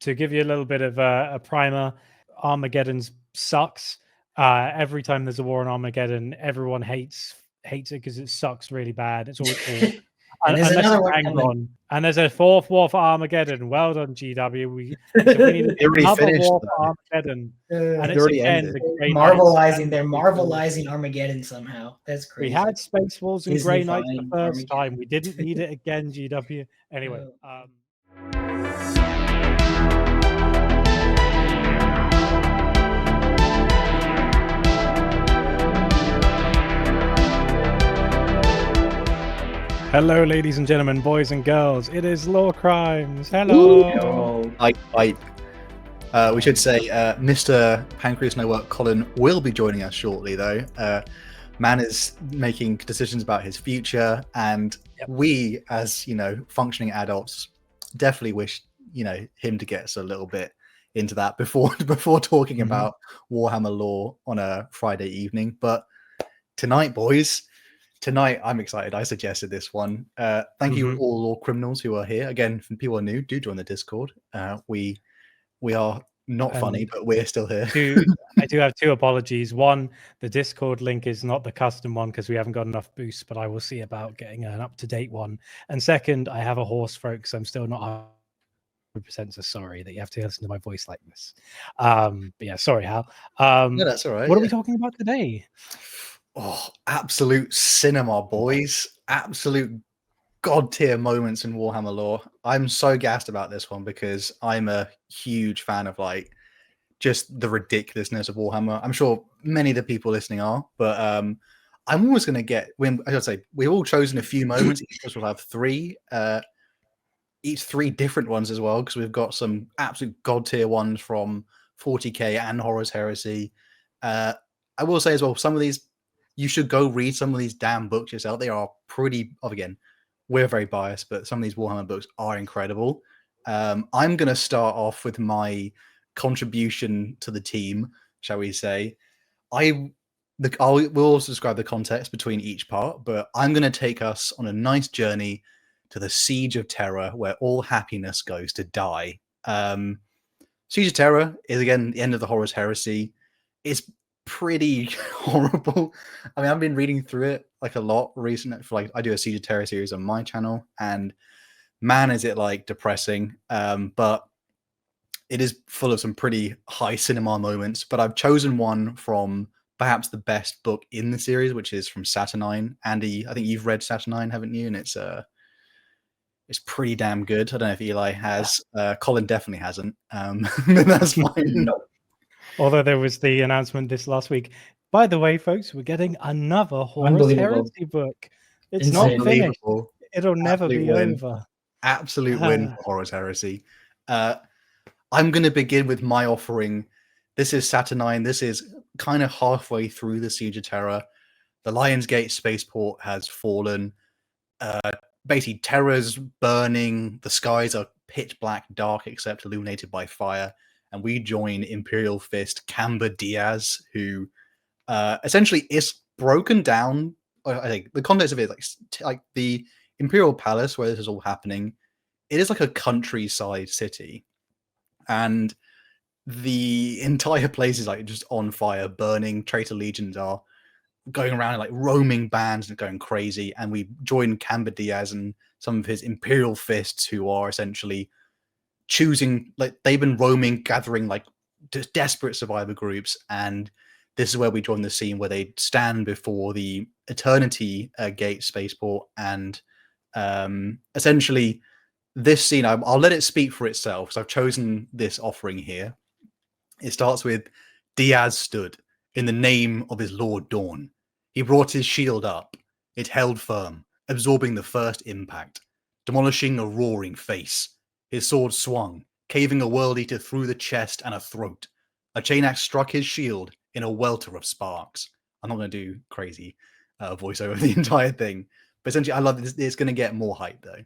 to give you a little bit of a primer, Armageddon sucks. Every time there's a war in Armageddon, everyone hates it because it sucks really bad. It's always cool. And there's another one coming. And there's a fourth war for Armageddon. Well done, GW. We need another war for Armageddon. And it's again the Grey Marvelizing. They're marvelizing Armageddon somehow. That's crazy. We had Space Wolves and Grey Knights the first time. We didn't need it again, GW. Anyway. Hello, ladies and gentlemen, boys and girls. It is Lorecrimes. Hello. We should say Mr. Pancreas No Work Colin will be joining us shortly, though. Man is making decisions about his future, and we, as functioning adults, definitely wish him to get us a little bit into that before talking about Warhammer Lore on a Friday evening. But tonight, boys. Tonight, I'm excited. I suggested this one. Thank you all Lore criminals who are here. Again, from people who are new, do join the Discord. We are not funny, but we're still here. I do have two apologies. One, the Discord link is not the custom one because we haven't got enough boosts, but I will see about getting an up-to-date one. And second, I have a hoarse throat because I'm still not 100% so sorry that you have to listen to my voice like this. But yeah, sorry, Hal. No, that's all right. What are we talking about today? Oh, absolute cinema, boys. Absolute god tier moments in Warhammer Lore. I'm so gassed about this one because I'm a huge fan of just the ridiculousness of Warhammer. I'm sure many of the people listening are, but I'm always going to get, I should say, we've all chosen a few moments. Each of us will have three different ones as well, because we've got some absolute god tier ones from 40k and Horus Heresy. I will say as well, some of these, you should go read some of these damn books yourself. They are pretty, again, we're very biased, but some of these Warhammer books are incredible. I'm going to start off with my contribution to the team, shall we say. We'll also describe the context between each part, but I'm going to take us on a nice journey to the Siege of Terra, where all happiness goes to die. Siege of Terra is, again, the end of the Horus Heresy. It's pretty horrible. I mean, I've been reading through it a lot recently. I do a Siege of Terra series on my channel, and man, is it depressing. But it is full of some pretty high cinema moments. But I've chosen one from perhaps the best book in the series, which is from Saturnine. Andy, I think you've read Saturnine, haven't you? And it's pretty damn good. I don't know if Eli has. Colin definitely hasn't. That's mine. No. Although there was the announcement this last week. By the way, folks, we're getting another Horus Heresy book. It's not finished. It'll never be over. Absolute win for Horus Heresy. I'm going to begin with my offering. This is Saturnine. This is kind of halfway through the Siege of Terra. The Lion's Gate spaceport has fallen. Basically, Terra's burning. The skies are pitch black dark except illuminated by fire. And we join Imperial Fist Camber Diaz, who essentially is broken down. I think the context of it, like the Imperial Palace, where this is all happening, it is like a countryside city, and the entire place is just on fire, burning. Traitor legions are going around roaming bands and going crazy. And we join Camber Diaz and some of his Imperial Fists, who are essentially choosing, they've been roaming, gathering just desperate survivor groups, and this is where we join the scene where they stand before the Eternity Gate spaceport, and essentially this scene, I'll let it speak for itself because I've chosen this offering here. It starts with Diaz stood in the name of his Lord Dawn. He brought his shield up. It held firm, absorbing the first impact, demolishing a roaring face. His sword swung, caving a world eater through the chest and a throat. A chain axe struck his shield in a welter of sparks. I'm not going to do crazy voiceover of the entire thing, but essentially, I love this. It's going to get more hype though.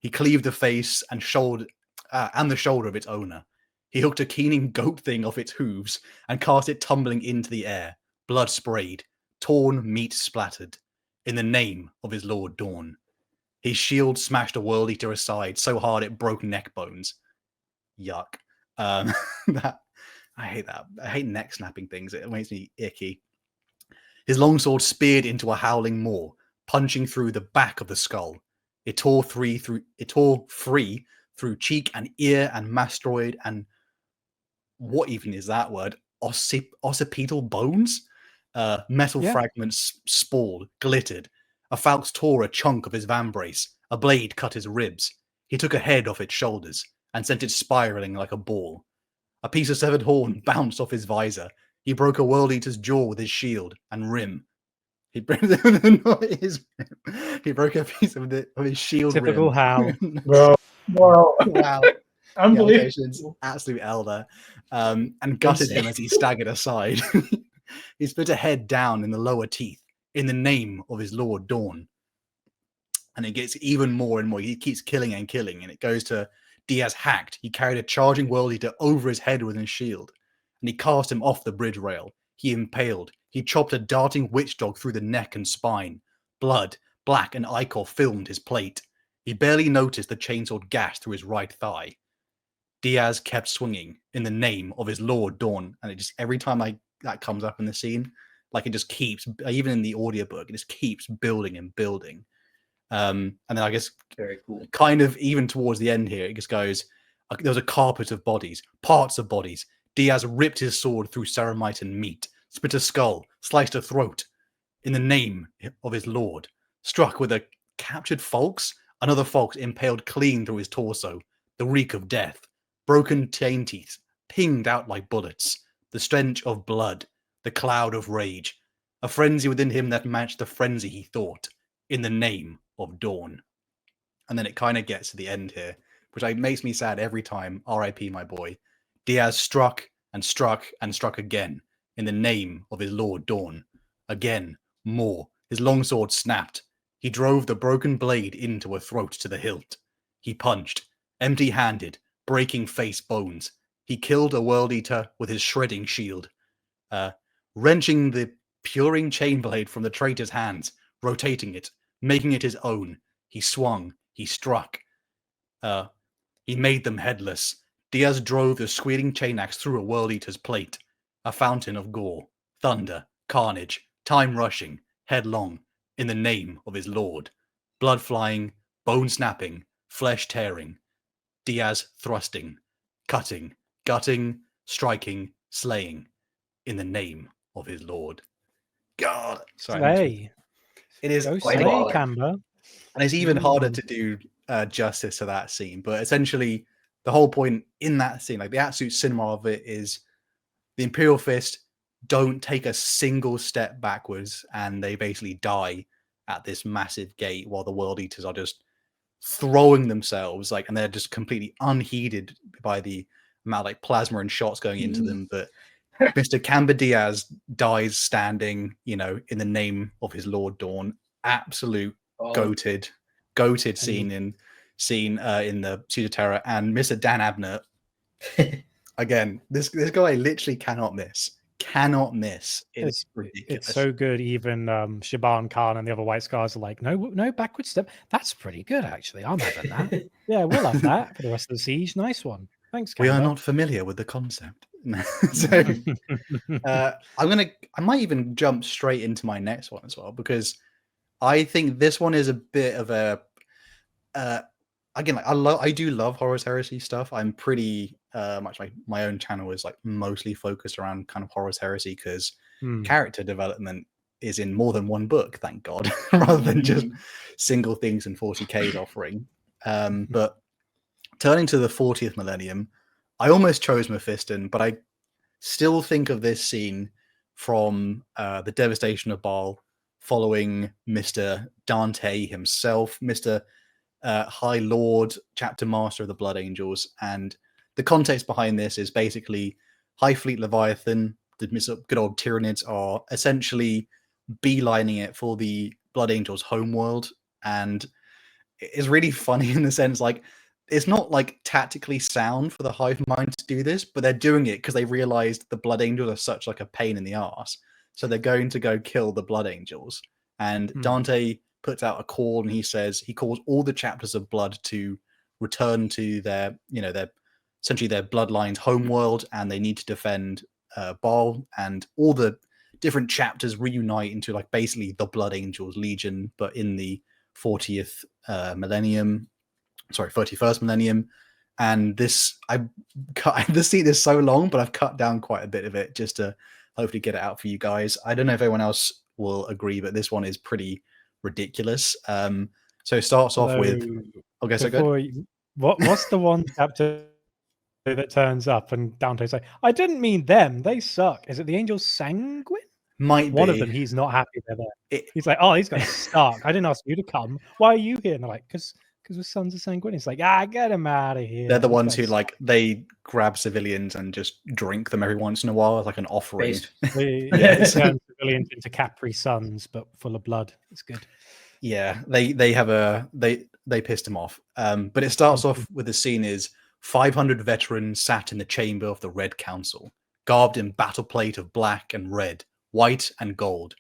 He cleaved the face and the shoulder of its owner. He hooked a keening goat thing off its hooves and cast it tumbling into the air, blood sprayed, torn meat splattered, in the name of his Lord Dawn. His shield smashed a world eater aside so hard it broke neck bones. yuck. That I hate that. I hate neck snapping things. It makes me icky. His longsword speared into a howling maw, punching through the back of the skull. It tore free through cheek and ear and mastoid and what even is that word? Occipital bones? Metal fragments sprawled, glittered. A falx tore a chunk of his vambrace. A blade cut his ribs. He took a head off its shoulders and sent it spiraling like a ball. A piece of severed horn bounced off his visor. He broke a world eater's jaw with his shield and rim. He broke he broke a piece of his shield. Typical rim. Hal. Bro. Wow. Wow. Unbelievable. Absolute elder. And gutted him as he staggered aside. He split a head down in the lower teeth in the name of his lord Dawn. And it gets even more and more. He keeps killing and killing, and it goes to Diaz hacked. He carried a charging world eater over his head with his shield, and he cast him off the bridge rail. He impaled. He chopped a darting witch dog through the neck and spine. Blood, black and ichor filmed his plate. He barely noticed the chainsword gash through his right thigh. Diaz kept swinging in the name of his lord Dawn, and it just every time that comes up in the scene, like it just keeps, even in the audiobook, it just keeps building and building. And then I guess Very cool. kind of even towards the end here, it just goes, there was a carpet of bodies, parts of bodies. Diaz ripped his sword through ceramite and meat, split a skull, sliced a throat in the name of his lord. Struck with a captured falx, another falx impaled clean through his torso, the reek of death. Broken chain teeth pinged out like bullets, the stench of blood, the cloud of rage, a frenzy within him that matched the frenzy he thought, in the name of Dawn. And then it kind of gets to the end here, which makes me sad every time. R.I.P. my boy. Diaz struck and struck and struck again in the name of his lord Dawn. Again, more. His longsword snapped. He drove the broken blade into a throat to the hilt. He punched, empty-handed, breaking face bones. He killed a world eater with his shredding shield, wrenching the puring chain blade from the traitor's hands, rotating it, making it his own. He swung, he struck. He made them headless. Diaz drove the squealing chain axe through a world eater's plate, a fountain of gore, thunder, carnage, time rushing, headlong, in the name of his lord. Blood flying, bone snapping, flesh tearing. Diaz thrusting, cutting, gutting, striking, slaying, in the name of his lord. God, sorry. It is slay, Camber. And it's even harder to do justice to that scene. But essentially, the whole point in that scene, like the absolute cinema of it, is the Imperial Fist don't take a single step backwards, and they basically die at this massive gate while the World Eaters are just throwing themselves, like, and they're just completely unheeded by the amount of like plasma and shots going into them. But Mr. Camber Diaz dies standing, in the name of his Lord Dawn. Absolute goated scene in the Siege of Terra. And Mr. Dan Abnett, again, this guy literally cannot miss. It's ridiculous. It's so good. Even Shaban Khan and the other White Scars are like, no backward step. That's pretty good, actually. I'm having that. Yeah, we'll have that for the rest of the siege. Nice one. Thanks, Camber. We are not familiar with the concept. So I might even jump straight into my next one as well, because I think this one is a bit of a again, like I do love Horus Heresy stuff. I'm pretty much like my own channel is like mostly focused around kind of Horus Heresy, because character development is in more than one book, thank God, rather than just single things in 40K's offering. But turning to the 40th millennium, I almost chose Mephiston, but I still think of this scene from the devastation of Baal, following Mr. Dante himself, Mr. High Lord, Chapter Master of the Blood Angels. And the context behind this is basically High Fleet Leviathan, the good old Tyranids, are essentially beelining it for the Blood Angels' homeworld. And it's really funny in the sense, like, it's not like tactically sound for the hive mind to do this, but they're doing it because they realized the Blood Angels are such like a pain in the ass. So they're going to go kill the Blood Angels. And Dante puts out a call, and he says he calls all the chapters of blood to return to their essentially their bloodline's homeworld, and they need to defend Baal, and all the different chapters reunite into like basically the Blood Angels Legion, but in the 40th millennium, sorry, 31st millennium. And this, this scene is so long, but I've cut down quite a bit of it just to hopefully get it out for you guys. I don't know if anyone else will agree, but this one is pretty ridiculous. So it starts off with, okay, so good. What's the one chapter that turns up and Dante's like, I didn't mean them, they suck. Is it the angels Sanguine? Might one be. of them, he's not happy they're there. He's like, oh, these guys suck. I didn't ask you to come. Why are you here? And they're like, because we're sons of Sanguine. It's like, get them out of here. They're the ones who like they grab civilians and just drink them every once in a while as like an offering. They turn civilians into Capri Suns, but full of blood. It's good. Yeah, they pissed him off. But it starts off with the scene is 500 veterans sat in the chamber of the Red Council, garbed in battle plate of black and red, white and gold,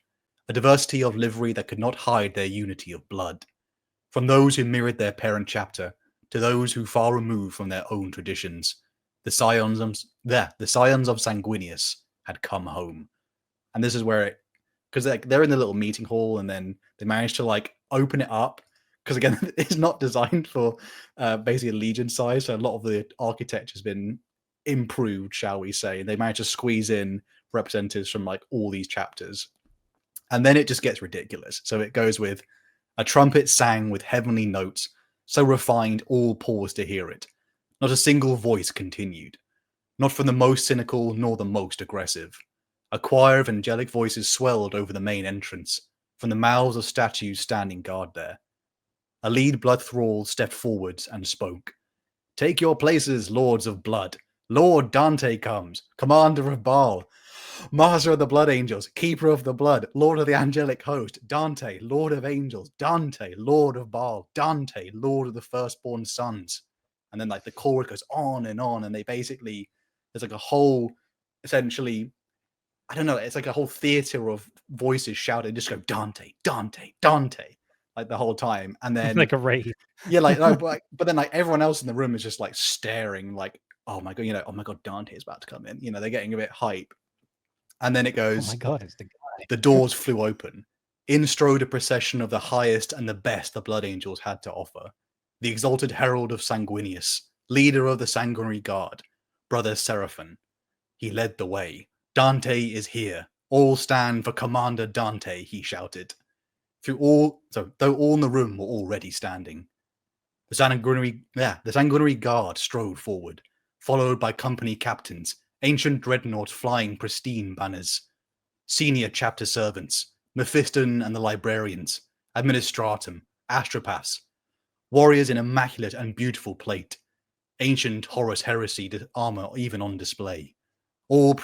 a diversity of livery that could not hide their unity of blood. From those who mirrored their parent chapter to those who far removed from their own traditions, the scions of Sanguinius had come home. And this is where it, because they're in the little meeting hall, and then they managed to like open it up, because again, it's not designed for basically a legion size, so a lot of the architecture has been improved, shall we say. They managed to squeeze in representatives from like all these chapters, and then it just gets ridiculous. So it goes with a trumpet sang with heavenly notes, so refined all paused to hear it. Not a single voice continued, not from the most cynical nor the most aggressive. A choir of angelic voices swelled over the main entrance, from the mouths of statues standing guard there. A lead blood thrall stepped forwards and spoke. Take your places, lords of blood. Lord Dante comes, commander of Baal, master of the blood angels, keeper of the blood, lord of the angelic host, Dante, lord of angels, Dante, lord of Baal, Dante, lord of the firstborn sons. And then like the chorus goes on, and they basically, there's like a whole, essentially, I don't know, it's like a whole theater of voices shouting, just go Dante, Dante, Dante, like the whole time. And then like a rave. Yeah, like no, but then like everyone else in the room is just like staring, like, oh my god, oh my god, Dante is about to come in. They're getting a bit hype. And then it goes, oh my god, it's the guy. The doors flew open. In strode a procession of the highest and the best the blood angels had to offer. The exalted herald of Sanguinius, leader of the sanguinary guard, brother Seraphim. He led the way. Dante is here. All stand for Commander Dante, he shouted. Though all in the room were already standing. The sanguinary guard strode forward, followed by company captains, ancient dreadnoughts flying pristine banners, senior chapter servants, Mephiston and the librarians, administratum, astropaths, warriors in immaculate and beautiful plate, ancient Horus heresy armor even on display. All the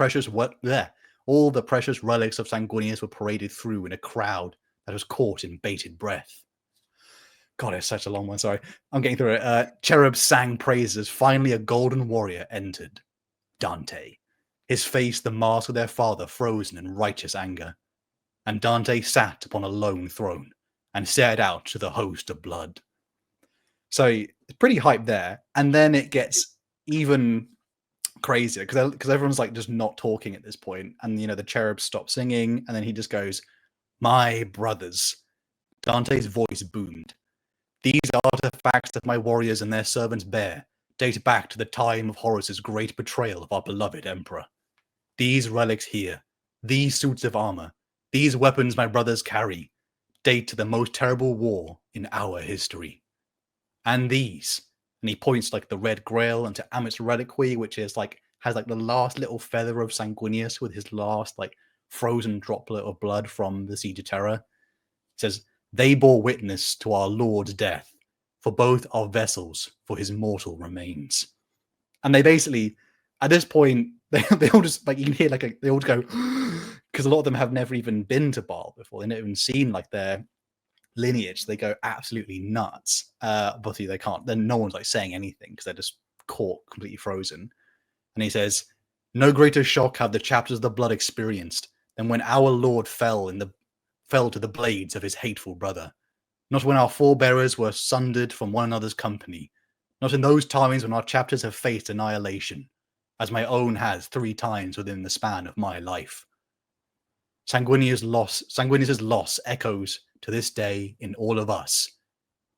precious relics of Sanguinius were paraded through in a crowd that was caught in bated breath. God, it's such a long one. Sorry, I'm getting through it. Cherubs sang praises. Finally, a golden warrior entered. Dante. His face the mask of their father frozen in righteous anger. And Dante sat upon a lone throne and stared out to the host of blood. So it's pretty hyped there. And then it gets even crazier because everyone's like just not talking at this point. And, the cherubs stop singing. And then he just goes, my brothers. Dante's voice boomed. These artifacts that my warriors and their servants bear date back to the time of Horus's great betrayal of our beloved emperor. These relics here, these suits of armor, these weapons my brothers carry, date to the most terrible war in our history. And these, and he points like the red grail and to Amit's reliquary, which is like has like the last little feather of Sanguinius with his last like frozen droplet of blood from the Siege of Terra. He says, they bore witness to our Lord's death, for both are vessels for his mortal remains. And they basically, at this point, they all just like, you can hear like they all go, because a lot of them have never even been to Baal before. They've never even seen like their lineage. They go absolutely nuts. Obviously they can't, then no one's like saying anything because they're just caught completely frozen. And he says, no greater shock have the chapters of the blood experienced than when our Lord fell to the blades of his hateful brother. Not when our forebearers were sundered from one another's company, Not in those times when our chapters have faced annihilation, as my own has 3 times within the span of my life. Sanguinius's loss echoes to this day in all of us.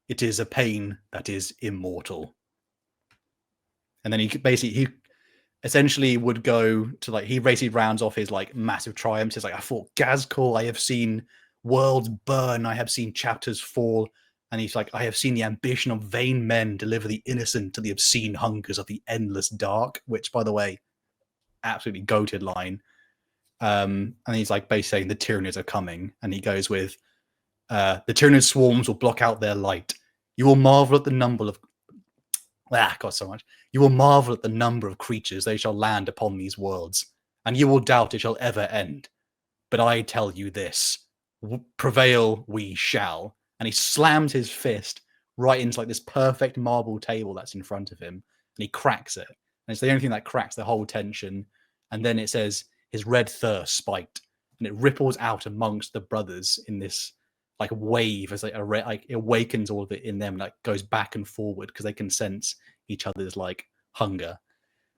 It is a pain that is immortal. And then he essentially would go to like, he basically rounds off his like massive triumphs. He's like, I fought Gazkul, I have seen worlds burn, I have seen chapters fall. And he's like, I have seen the ambition of vain men deliver the innocent to the obscene hungers of the endless dark, which, by the way, absolutely goated line. And he's like basically saying the Tyranids are coming. And he goes with, the Tyranid swarms will block out their light. You will marvel at the number of... God, so much. You will marvel at the number of creatures they shall land upon these worlds, and you will doubt it shall ever end. But I tell you this, prevail we shall. And he slams his fist right into like this perfect marble table that's in front of him, and he cracks it. And it's the only thing that cracks the whole tension. And then it says, his red thirst spiked, and it ripples out amongst the brothers in this like wave as like it awakens all of it in them, like goes back and forward because they can sense each other's like hunger.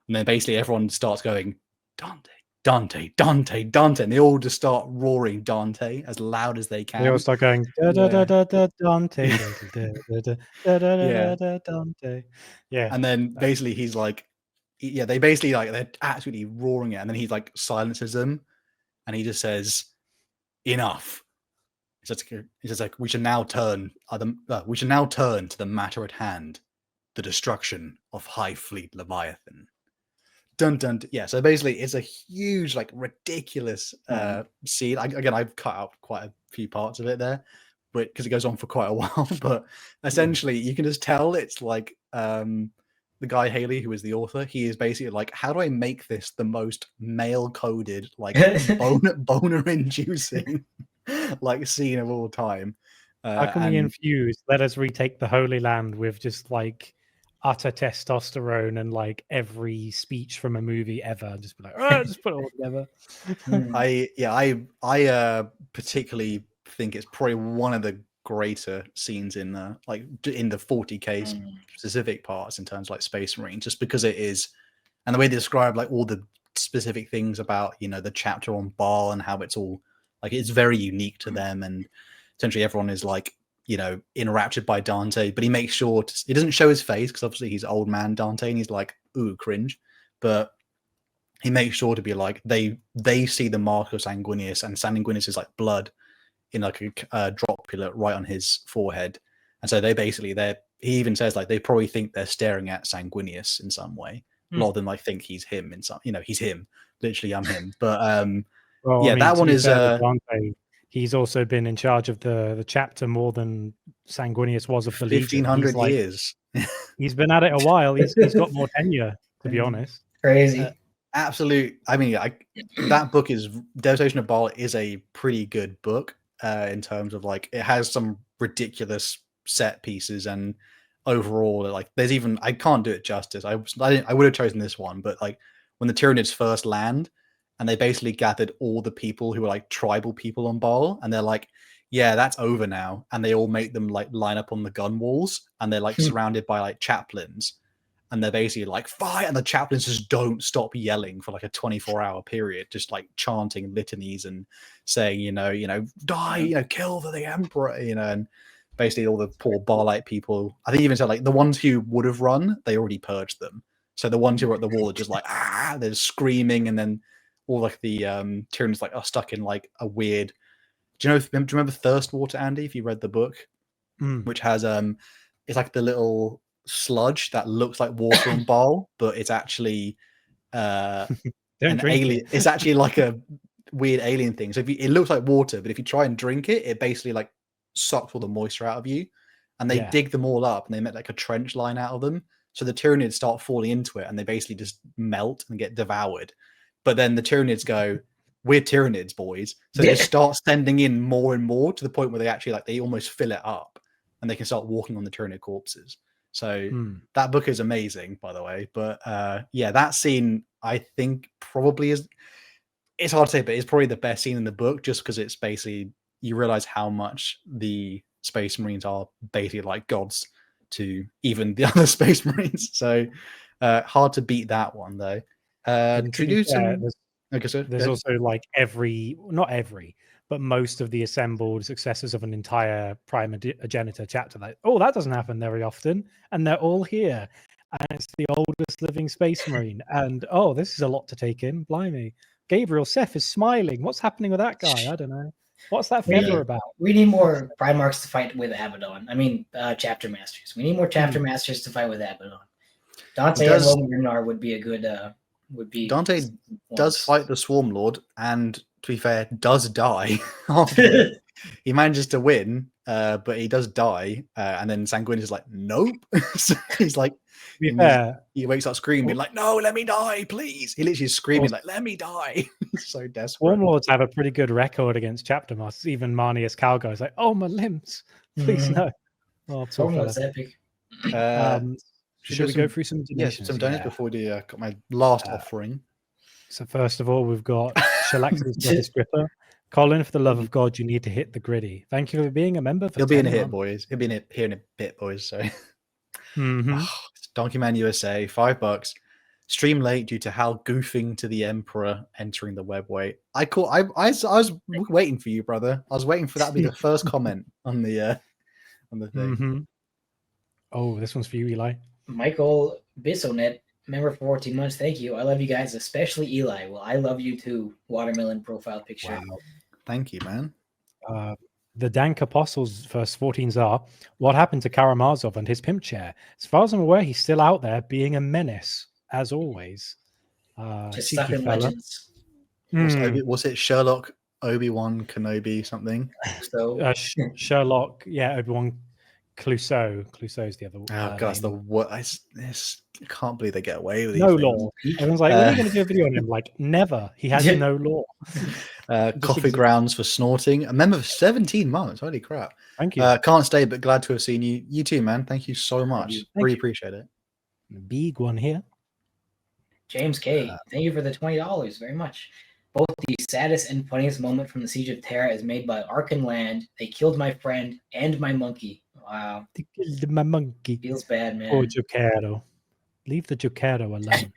And then basically everyone starts going, Dante, Dante, Dante, Dante, and they all just start roaring Dante as loud as they can. They all start going da da da da da Dante, da da da da Yeah. da Dante. Yeah. And then basically he's like, yeah, they basically like they're absolutely roaring it, and then he like silences them, and he just says, "Enough." He says like, we should now turn to the matter at hand, the destruction of High Fleet Leviathan. Dun dun. Yeah, so basically it's a huge, like ridiculous scene. Again, I've cut out quite a few parts of it there, but because it goes on for quite a while. But essentially, you can just tell it's like the guy Haley, who is the author, he is basically like, how do I make this the most male-coded, like boner-inducing like scene of all time? How can we infuse? Let us retake the Holy Land with just like utter testosterone and like every speech from a movie ever. Just be like, oh, just put it all together. I particularly think it's probably one of the greater scenes in the 40k specific parts in terms of like Space Marine, just because it is, and the way they describe like all the specific things about, you know, the chapter on Baal and how it's all like it's very unique to them, and essentially everyone is like, you know, enraptured by Dante, but he makes sure he doesn't show his face because obviously he's old man Dante and he's like, ooh, cringe, but he makes sure to be like, they see the mark of Sanguinius, and Sanguinius is like blood in like a droplet right on his forehead, and so he even says like they probably think they're staring at Sanguinius in some way. A lot of them like think he's him in some, you know, he's him, literally, I'm him. But well, yeah, I mean, that one is Dante, he's also been in charge of the chapter more than Sanguinius was of the Legion. 1500 years. He's been at it a while. He's got more tenure, to be honest. Crazy. Absolute. I mean, that book is Devastation of Baal is a pretty good book in terms of like it has some ridiculous set pieces, and overall like there's even, I can't do it justice. I would have chosen this one, but like when the Tyranids first land and they basically gathered all the people who were like tribal people on Baal, and they're like, yeah, that's over now, and they all make them like line up on the gun walls, and they're like surrounded by like chaplains, and they're basically like, fight, and the chaplains just don't stop yelling for like a 24-hour period, just like chanting litanies and saying, you know, die, you know, kill the emperor, you know, and basically all the poor Baalite people, I think even said like the ones who would have run, they already purged them. So the ones who were at the wall are just like, they're screaming, and then all like the Tyranids like are stuck in like a weird. Do you remember Thirstwater, Andy? If you read the book, which has it's like the little sludge that looks like water on Baal, but it's actually an alien. It's actually like a weird alien thing. So it looks like water, but if you try and drink it, it basically like sucks all the moisture out of you. And they dig them all up, and they make like a trench line out of them. So the Tyranids start falling into it, and they basically just melt and get devoured. But then the Tyranids go, we're Tyranids, boys. So they start sending in more and more to the point where they actually like they almost fill it up, and they can start walking on the Tyranid corpses. So that book is amazing, by the way. But yeah, that scene I think probably is, it's hard to say, but it's probably the best scene in the book, just because it's basically, you realize how much the Space Marines are basically like gods to even the other Space Marines. So hard to beat that one though. And Should we to be do fair, some? Okay, so there's also like not every, but most of the assembled successors of an entire Primogenitor chapter. Like, oh, that doesn't happen very often, and they're all here, and it's the oldest living Space Marine. And oh, this is a lot to take in. Blimey, Gabriel Seth is smiling. What's happening with that guy? I don't know. What's that feather about? We need more Primarchs to fight with Abaddon. I mean, Chapter Masters. We need more Chapter Masters to fight with Abaddon. Dante and Roman Grimnar would be a good. Dante does fight the Swarm Lord, and to be fair, does die. After he manages to win, but he does die, and then Sanguinius is like, "Nope." So he's like, he wakes up screaming like, "No, let me die, please!" He literally is screaming like, "Let me die!" He's so desperate. Swarm Lords have a pretty good record against chapter masters. Even Marnius Calgo is like, "Oh, my limbs, please no." Oh, Swarm Lord's epic. Should we go through some donations? Yes, some donations before we do got my last offering. So first of all, we've got Shalax's Goddess Gripper. Colin, for the love of God, you need to hit the griddy. Thank you for being a member. He'll be in a hit, boys. He'll be here in a bit, boys. So, Donkey Man USA, $5. Stream late due to Hal goofing to the Emperor entering the webway. I was waiting for you, brother. I was waiting for that to be the first comment on the thing. Oh, this one's for you, Eli. Michael Bissonet, member for 14 months. Thank you. I love you guys, especially Eli. Well, I love you too. Watermelon profile picture. Wow. Thank you, man. The Dank Apostles first 14s are, what happened to Karamazov and his pimp chair? As far as I'm aware, he's still out there being a menace, as always. Just stuck in Legends. Was it Sherlock, Obi-Wan, Kenobi, something? So Sherlock, Obi-Wan Clouseau's the other one. Oh, God, the what? I can't believe they get away with these no things. law. Everyone's like, when are you going to do a video on him? Like, never. He has no law. Coffee grounds for snorting. A member for 17 months. Holy crap. Thank you. Can't stay, but glad to have seen you. You too, man. Thank you so much. Really appreciate it. Big one here. James K. Thank you for the $20 very much. Both the saddest and funniest moment from the Siege of Terra is made by Arkan Land. They killed my friend and my monkey. Wow. They killed my monkey. Feels bad, man. Oh, Jokero. Leave the Jokero alone.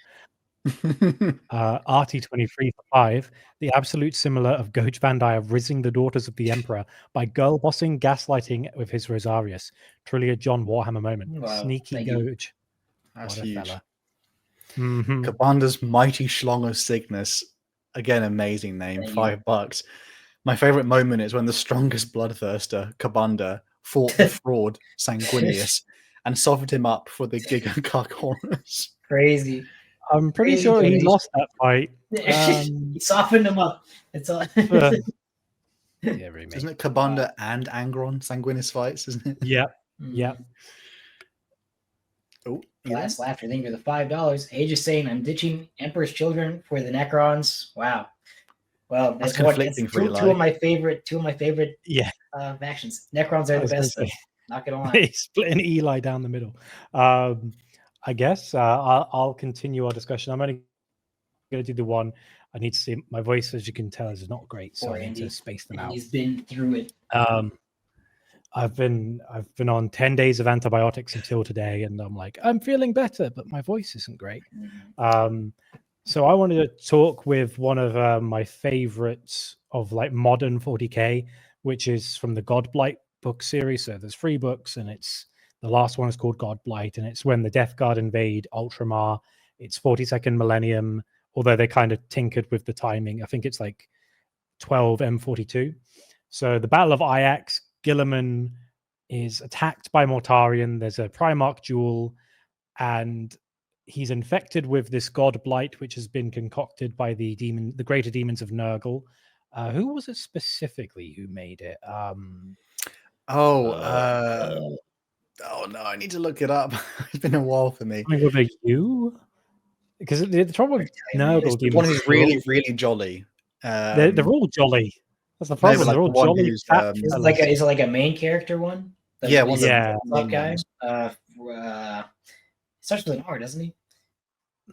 RT23 for 5. The absolute similar of Goj Bandai of rizzing the daughters of the Emperor by girl bossing, gaslighting with his Rosarius. Truly a John Warhammer moment. Wow, Sneaky Goj. That's what a huge. fella. Kabanda's Mighty Schlong of Cygnus. Again, amazing name. $5. My favorite moment is when the strongest bloodthirster, Kabanda, fought the fraud, Sanguinius, and softened him up for the Giga Gargoyles. Crazy. I'm pretty sure he lost that fight. He softened him up. It's all. Isn't it Kabanda and Angron Sanguinius fights, isn't it? Yeah. Oh, last laughter. Thank you for the $5. Age is saying I'm ditching Emperor's Children for the Necrons. Wow. Well, that's conflicting for you. Two of my favorite factions. Necrons are the best. Not gonna lie. He's splitting Eli down the middle. I guess I'll continue our discussion. I'm only going to do the one. I need to see my voice, as you can tell, is not great, so I need to space them out. He's been through it. I've been on 10 days of antibiotics until today, and I'm like, I'm feeling better, but my voice isn't great. So I wanted to talk with one of my favorites of like modern 40k, which is from the God Blight book series. So there's 3 books, and it's the last one is called God Blight, and it's when the Death Guard invade Ultramar. It's 42nd millennium, although they kind of tinkered with the timing. I think it's like 12 M42. So the Battle of Ajax, Guilliman is attacked by Mortarion. There's a Primarch duel, and he's infected with this God Blight, which has been concocted by the greater demons of Nurgle. Who was it specifically who made it? Oh no, I need to look it up. It's been a while for me. With a U? Because the trouble with Nurgle demons, one who's really, really jolly. They're all jolly. That's the problem. They're all jolly. Is it like a main character one? Guy. Starts with an R, doesn't he?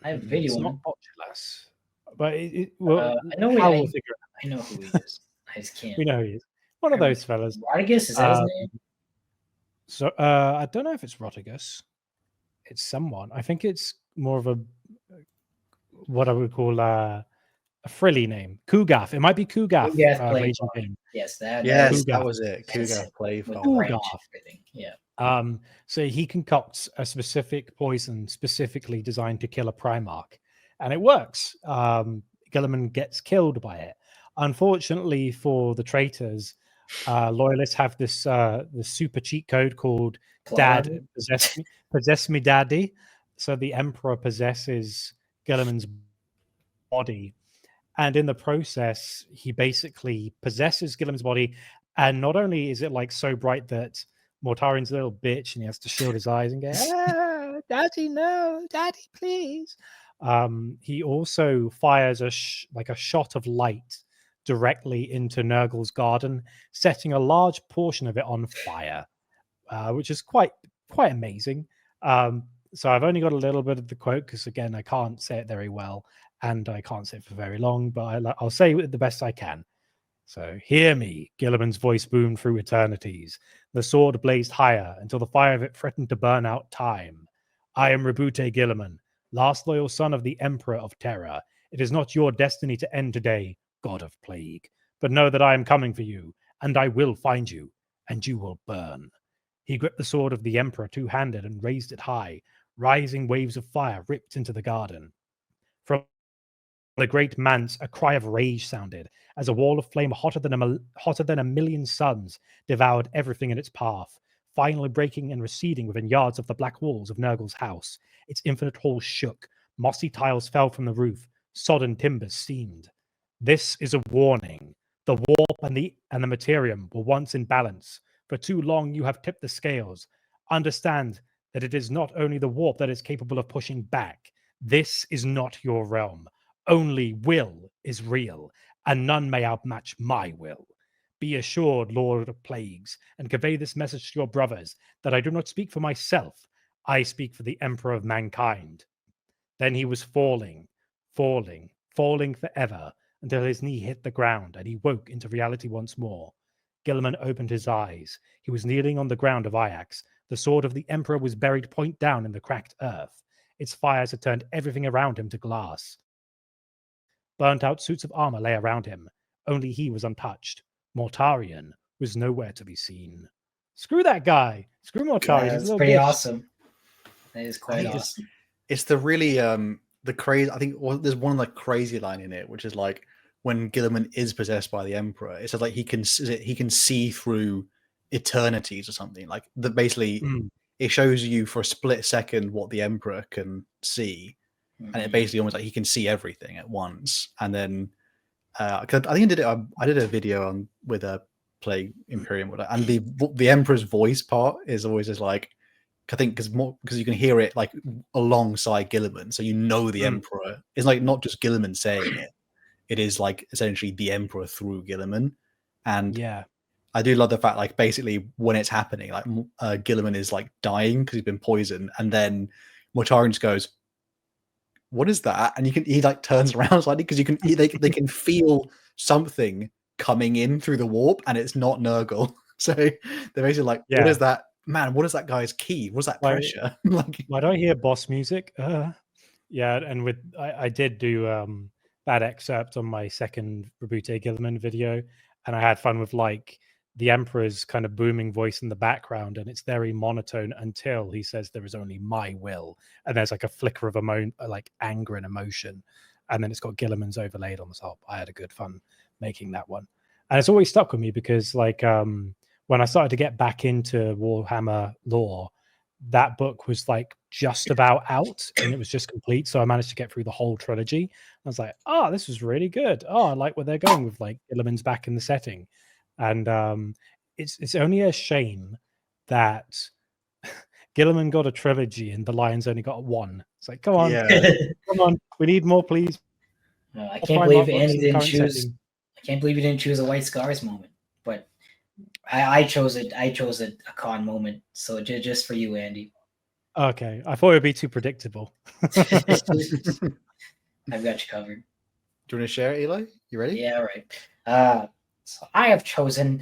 I have a video. It's not Populous, but I know who he is. I just can't. We know who he is. One of those fellas. Vargas, is that his name? So I don't know if it's Rotigus. It's someone. I think it's more of a what I would call a frilly name. Kugath. It might be Kugath. Raging King. Yes, that was it. Kugath played with the branch and everything. Yeah. So he concocts a specific poison specifically designed to kill a Primarch, and it works. Guilliman gets killed by it. Unfortunately for the traitors, loyalists have this super cheat code called Dad possess me daddy. So the Emperor possesses Guilliman's body, and in the process he basically possesses Guilliman's body, and not only is it like so bright that Mortarian's a little bitch and he has to shield his eyes and go, daddy, no, daddy, please. He also fires a shot of light directly into Nurgle's garden, setting a large portion of it on fire, which is quite amazing. So I've only got a little bit of the quote because, again, I can't say it very well and I can't say it for very long, but I'll say it the best I can. So, hear me, Guilliman's voice boomed through eternities. The sword blazed higher until the fire of it threatened to burn out time. I am Rebute Guilliman, last loyal son of the Emperor of Terra. It is not your destiny to end today, God of Plague, but know that I am coming for you, and I will find you, and you will burn. He gripped the sword of the Emperor two-handed and raised it high. Rising waves of fire ripped into the garden. From the great manse, a cry of rage sounded as a wall of flame hotter than a million suns devoured everything in its path, finally breaking and receding within yards of the black walls of Nurgle's house. Its infinite halls shook, mossy tiles fell from the roof, sodden timbers steamed. This is a warning. The warp and the materium were once in balance. For too long you have tipped the scales. Understand that it is not only the warp that is capable of pushing back. This is not your realm. Only will is real, and none may outmatch my will. Be assured, Lord of Plagues, and convey this message to your brothers, that I do not speak for myself. I speak for the Emperor of mankind. Then he was falling forever, until his knee hit the ground, and he woke into reality once more. Guilliman opened his eyes. He was kneeling on the ground of Ajax. The sword of the Emperor was buried point down in the cracked earth. Its fires had turned everything around him to glass. Burnt-out suits of armor lay around him. Only he was untouched. Mortarion was nowhere to be seen. Screw that guy. Screw Mortarion. That's pretty bitch. Awesome. That is quite awesome. It's the really the crazy. I think there's one like crazy line in it, which is like when Guilliman is possessed by the Emperor. It says like he can see through eternities or something. Like that basically it shows you for a split second what the Emperor can see. And it basically almost like he can see everything at once. And then I think I did a video with a Plague Imperium, and the Emperor's voice part is always just like, I think because you can hear it like alongside Guilliman, so you know the Emperor. It's like not just Guilliman saying it; it is like essentially the Emperor through Guilliman. And yeah, I do love the fact like basically when it's happening, like Guilliman is like dying because he's been poisoned, and then Mortarion just goes, what is that? And he like turns around slightly because they can feel something coming in through the warp, and it's not Nurgle. So they're basically like, what is that? Man, what is that guy's key? What's that pressure? Like, why do I hear boss music? Yeah, and I did do that excerpt on my second Rebute Guilliman video, and I had fun with like the Emperor's kind of booming voice in the background, and it's very monotone until he says there is only my will, and there's like a flicker of like anger and emotion, and then it's got Guilliman's overlaid on the top. I had a good fun making that one, and it's always stuck with me because like when I started to get back into Warhammer Lore, that book was like just about out and it was just complete, so I managed to get through the whole trilogy. I was like, oh, this was really good. Oh, I like where they're going with like Guilliman's back in the setting. And it's only a shame that Guilliman got a trilogy and the Lions only got one. It's like, come on, come on, we need more, please. I can't believe Andy didn't choose. I can't believe he didn't choose a White Scars moment, but I chose it. I chose a Khan moment, so just for you, Andy. Okay, I thought it would be too predictable. I've got you covered. Do you want to share it, Eli? You ready? Yeah, all right. So I have chosen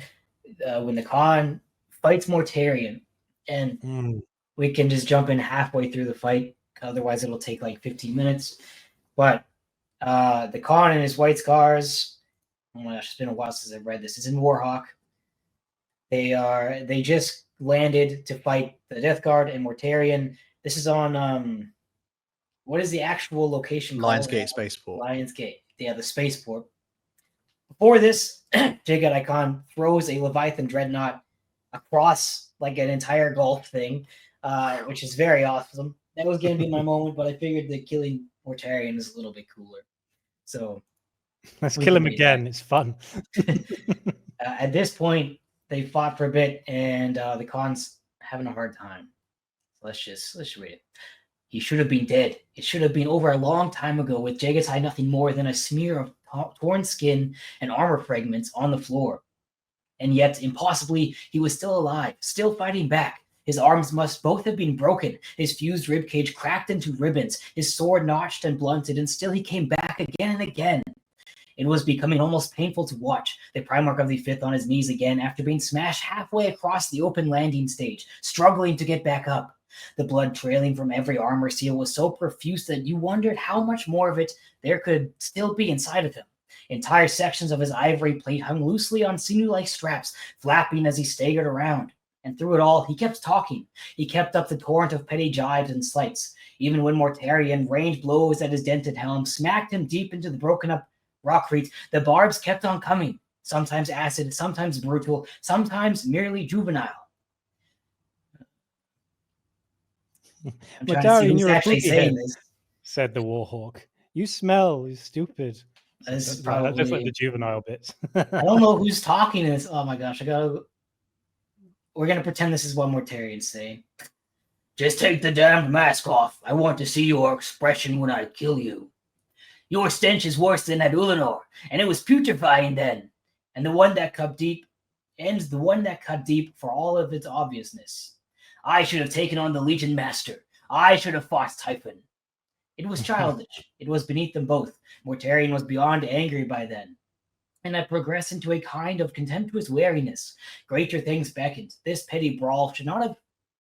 when the Khan fights Mortarion, and we can just jump in halfway through the fight. Otherwise, it'll take like 15 minutes. But the Khan and his white scars. Oh my gosh, it's been a while since I've read this. It's in Warhawk. They just landed to fight the Death Guard and Mortarion. This is on what is the actual location called? Lionsgate Spaceport. Lionsgate. Yeah, the spaceport. Before this, Jaghatai Khan throws a Leviathan Dreadnought across like an entire Gulf thing, which is very awesome. That was going to be my moment, but I figured that killing Mortarion is a little bit cooler. So let's kill him again. It's fun. At this point, they fought for a bit, and the Khan's having a hard time. Let's read it. He should have been dead. It should have been over a long time ago, with Jaghatai nothing more than a smear of torn skin and armor fragments on the floor. And yet, impossibly, he was still alive, still fighting back. His arms must both have been broken, his fused ribcage cracked into ribbons, his sword notched and blunted, and still he came back again and again. It was becoming almost painful to watch, the Primarch of the Fifth on his knees again after being smashed halfway across the open landing stage, struggling to get back up. The blood trailing from every armor seal was so profuse that you wondered how much more of it there could still be inside of him. Entire sections of his ivory plate hung loosely on sinew-like straps, flapping as he staggered around. And through it all, he kept talking. He kept up the torrent of petty jibes and slights. Even when Mortarion ranged blows at his dented helm, smacked him deep into the broken-up rockcrete, the barbs kept on coming. Sometimes acid, sometimes brutal, sometimes merely juvenile. Mortarion, you're actually saying this, said the Warhawk. You smell, you stupid. This is probably just like the juvenile bits. I don't know who's talking this. Oh my gosh, we're gonna pretend this is what Mortarion's saying. Just take the damned mask off. I want to see your expression when I kill you. Your stench is worse than at Ulanor, and it was putrefying then. And the one that cut deep for all of its obviousness. I should have taken on the Legion Master. I should have fought Typhon. It was childish. It was beneath them both. Mortarion was beyond angry by then, and had progressed into a kind of contemptuous wariness. Greater things beckoned. This petty brawl should not have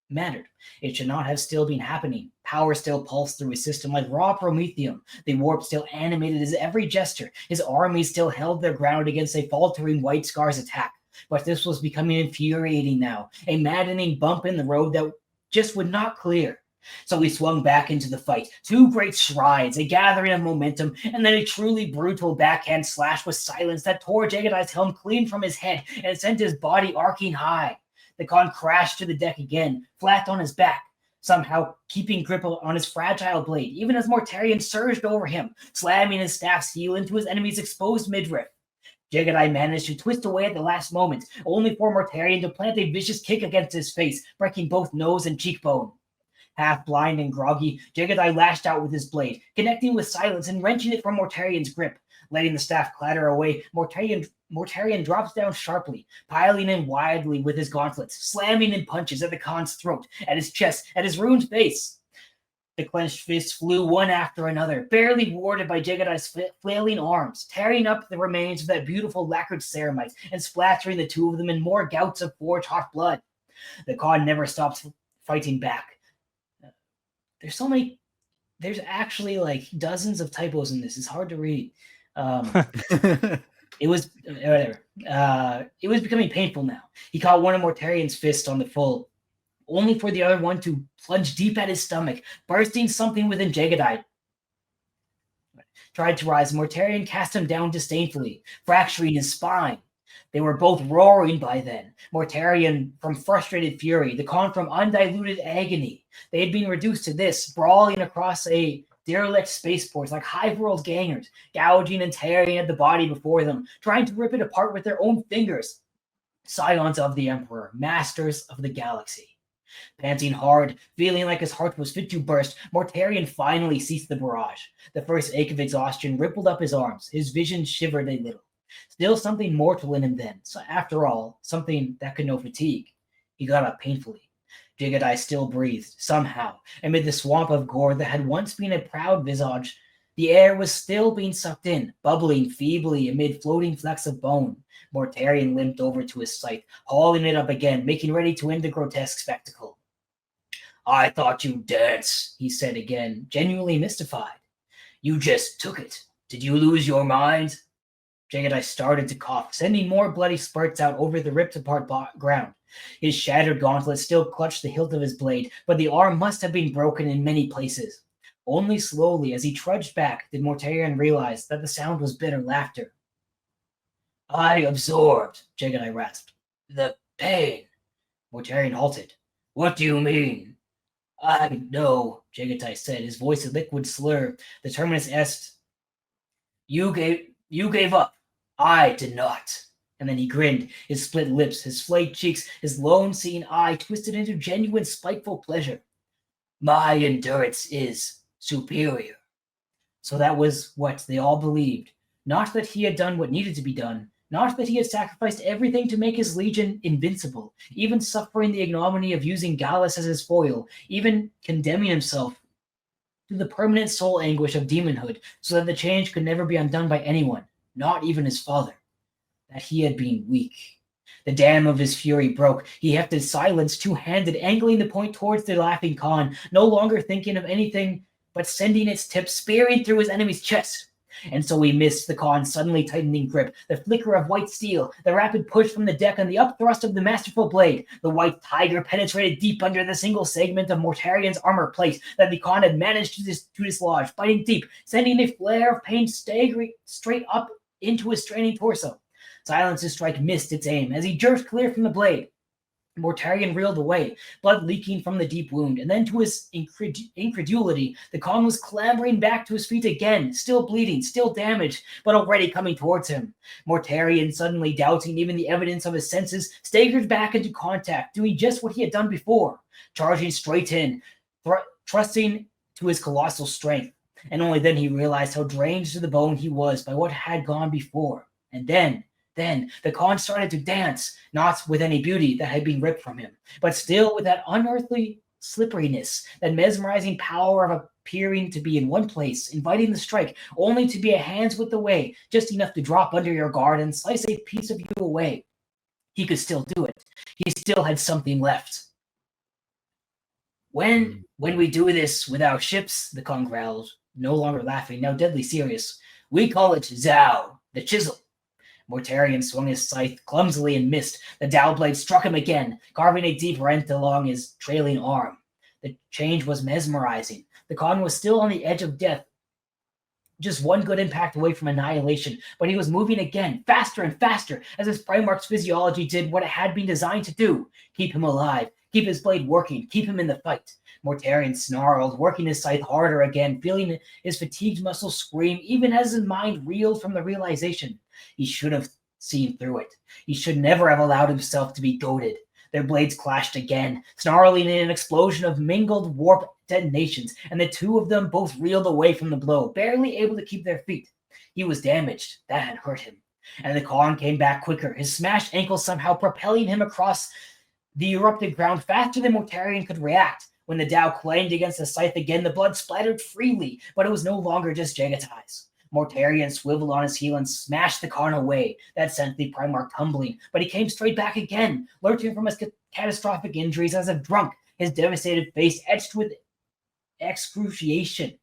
mattered. It should not have still been happening. Power still pulsed through his system like raw promethium. The warp still animated his every gesture. His armies still held their ground against a faltering White Scar's attack. But this was becoming infuriating now, a maddening bump in the road that just would not clear. So he swung back into the fight. Two great strides, a gathering of momentum, and then a truly brutal backhand slash with silence that tore Jaghatai's helm clean from his head and sent his body arcing high. The Khan crashed to the deck again, flat on his back, somehow keeping grip on his fragile blade, even as Mortarion surged over him, slamming his staff's heel into his enemy's exposed midriff. Jaghatai managed to twist away at the last moment, only for Mortarion to plant a vicious kick against his face, breaking both nose and cheekbone. Half blind and groggy, Jaghatai lashed out with his blade, connecting with silence and wrenching it from Mortarion's grip. Letting the staff clatter away, Mortarion drops down sharply, piling in wildly with his gauntlets, slamming in punches at the Khan's throat, at his chest, at his ruined face. The clenched fists flew one after another, barely warded by Jaghatai's flailing arms, tearing up the remains of that beautiful lacquered ceramite and splattering the two of them in more gouts of forge-hot blood. The Khan never stopped fighting back. There's actually like dozens of typos in this. It's hard to read. It was whatever. It was becoming painful now. He caught one of Mortarion's fists on the full, only for the other one to plunge deep at his stomach, bursting something within Jaghatai. Tried to rise. Mortarion cast him down disdainfully, fracturing his spine. They were both roaring by then. Mortarion from frustrated fury, the Khan from undiluted agony. They had been reduced to this, brawling across a derelict spaceport like high-world gangers, gouging and tearing at the body before them, trying to rip it apart with their own fingers. Scions of the Emperor, masters of the galaxy. Panting hard, feeling like his heart was fit to burst, Mortarion finally ceased the barrage. The first ache of exhaustion rippled up his arms. His vision shivered a little. Still something mortal in him then. So after all, something that could know fatigue. He got up painfully. Jaghatai still breathed, somehow, amid the swamp of gore that had once been a proud visage The air was still being sucked in, bubbling feebly amid floating flecks of bone. Mortarion limped over to his scythe, hauling it up again, making ready to end the grotesque spectacle. I thought you'd dance, he said again, genuinely mystified. You just took it. Did you lose your mind? Jaghatai started to cough, sending more bloody spurts out over the ripped-apart ground. His shattered gauntlet still clutched the hilt of his blade, but the arm must have been broken in many places. Only slowly, as he trudged back, did Mortarion realize that the sound was bitter laughter. I absorbed, Jaghatai rasped. The pain. Mortarion halted. What do you mean? I know, Jaghatai said, his voice a liquid slur, the terminus est. You gave up. I did not. And then he grinned, his split lips, his flayed cheeks, his lone-seeing eye twisted into genuine spiteful pleasure. My endurance is superior. So that was what they all believed. Not that he had done what needed to be done, not that he had sacrificed everything to make his legion invincible, even suffering the ignominy of using Gallus as his foil, even condemning himself to the permanent soul anguish of demonhood, so that the change could never be undone by anyone, not even his father. That he had been weak. The dam of his fury broke. He hefted silence, two-handed, angling the point towards the laughing Khan, no longer thinking of anything but sending its tip spearing through his enemy's chest. And so he missed the Khan's suddenly tightening grip, the flicker of white steel, the rapid push from the deck, and the upthrust of the masterful blade. The white tiger penetrated deep under the single segment of Mortarion's armor plate that the Khan had managed to dislodge, biting deep, sending a flare of pain staggering straight up into his straining torso. Silence's strike missed its aim as he jerked clear from the blade. Mortarion reeled away, blood leaking from the deep wound, and then to his incredulity, the Khan was clambering back to his feet again, still bleeding, still damaged, but already coming towards him. Mortarion, suddenly doubting even the evidence of his senses, staggered back into contact, doing just what he had done before, charging straight in, trusting to his colossal strength. And only then he realized how drained to the bone he was by what had gone before. And then the Khan started to dance, not with any beauty that had been ripped from him, but still with that unearthly slipperiness, that mesmerizing power of appearing to be in one place, inviting the strike, only to be a hand's width away, just enough to drop under your guard and slice a piece of you away. He could still do it. He still had something left. When we do this with our ships, the Khan growled, no longer laughing, now deadly serious, we call it Zao, the chisel. Mortarion swung his scythe clumsily and missed. The dowel blade struck him again, carving a deep rent along his trailing arm. The change was mesmerizing. The Khan was still on the edge of death, just one good impact away from annihilation, but he was moving again, faster and faster, as his Primarch's physiology did what it had been designed to do. Keep him alive, keep his blade working, keep him in the fight. Mortarion snarled, working his scythe harder again, feeling his fatigued muscles scream, even as his mind reeled from the realization. He should have seen through it. He should never have allowed himself to be goaded. Their blades clashed again, snarling in an explosion of mingled warp detonations, and the two of them both reeled away from the blow, barely able to keep their feet. He was damaged. That had hurt him. And the Khan came back quicker, his smashed ankle somehow propelling him across the erupted ground faster than Mortarion could react. When the Dow clanged against the scythe again, the blood splattered freely, but it was no longer just Jaghatai's. Mortarion swiveled on his heel and smashed the Khan away. That sent the Primarch tumbling, but he came straight back again, lurching from his catastrophic injuries as if drunk, his devastated face etched with excruciation,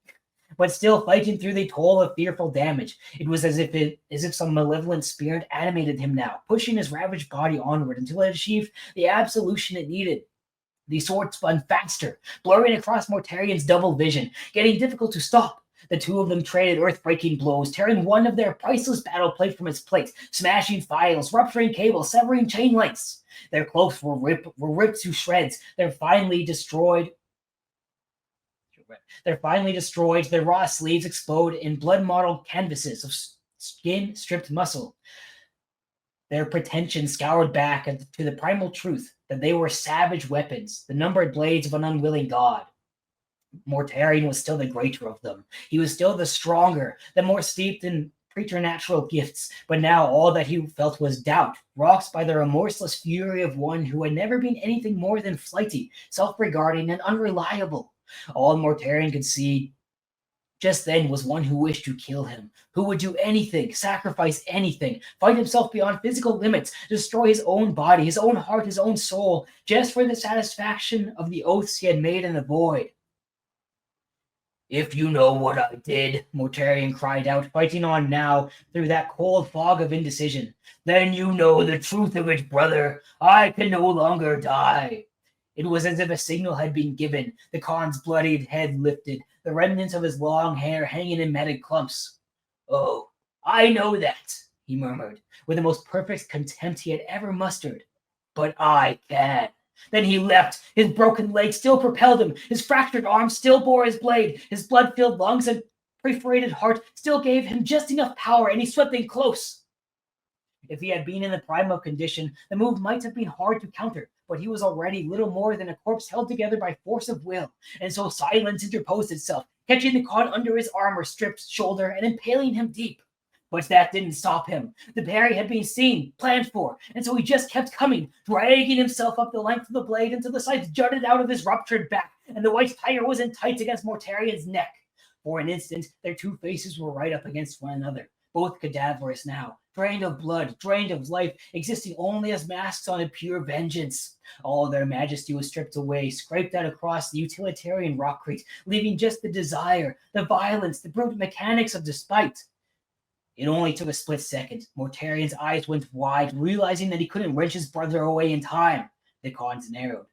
but still fighting through the toll of fearful damage. It was as if some malevolent spirit animated him now, pushing his ravaged body onward until it achieved the absolution it needed. The sword spun faster, blurring across Mortarion's double vision, getting difficult to stop. The two of them traded earth-breaking blows, tearing one of their priceless battle plate from its plate, smashing files, rupturing cables, severing chain links. Their cloaks were ripped to shreds. They're finally destroyed. Their raw sleeves explode in blood-mottled canvases of skin-stripped muscle. Their pretension scoured back to the primal truth that they were savage weapons, the numbered blades of an unwilling god. Mortarion was still the greater of them. He was still the stronger, the more steeped in preternatural gifts, but now all that he felt was doubt, rocked by the remorseless fury of one who had never been anything more than flighty, self-regarding, and unreliable. All Mortarion could see Just then was one who wished to kill him, who would do anything, sacrifice anything, fight himself beyond physical limits, destroy his own body, his own heart, his own soul, just for the satisfaction of the oaths he had made in the void. If you know what I did, Mortarion cried out, fighting on now through that cold fog of indecision, then you know the truth of it, brother. I can no longer die. It was as if a signal had been given. The Khan's bloodied head lifted, the remnants of his long hair hanging in matted clumps. Oh, I know that, he murmured, with the most perfect contempt he had ever mustered. But I can. Then he leapt. His broken leg still propelled him. His fractured arm still bore his blade. His blood-filled lungs and perforated heart still gave him just enough power, and he swept in close. If he had been in the prime of condition, the move might have been hard to counter, but he was already little more than a corpse held together by force of will, and so silence interposed itself, catching the Khan under his armor stripped shoulder and impaling him deep. But that didn't stop him. The parry had been seen, planned for, and so he just kept coming, dragging himself up the length of the blade until the sides jutted out of his ruptured back, and the white tire was in tight against Mortarion's neck. For an instant, their two faces were right up against one another, both cadaverous now, drained of blood, drained of life, existing only as masks on a pure vengeance. All their majesty was stripped away, scraped out across the utilitarian rockcrete, leaving just the desire, the violence, the brute mechanics of despite. It only took a split second. Mortarion's eyes went wide, realizing that he couldn't wrench his brother away in time. The Khan's narrowed.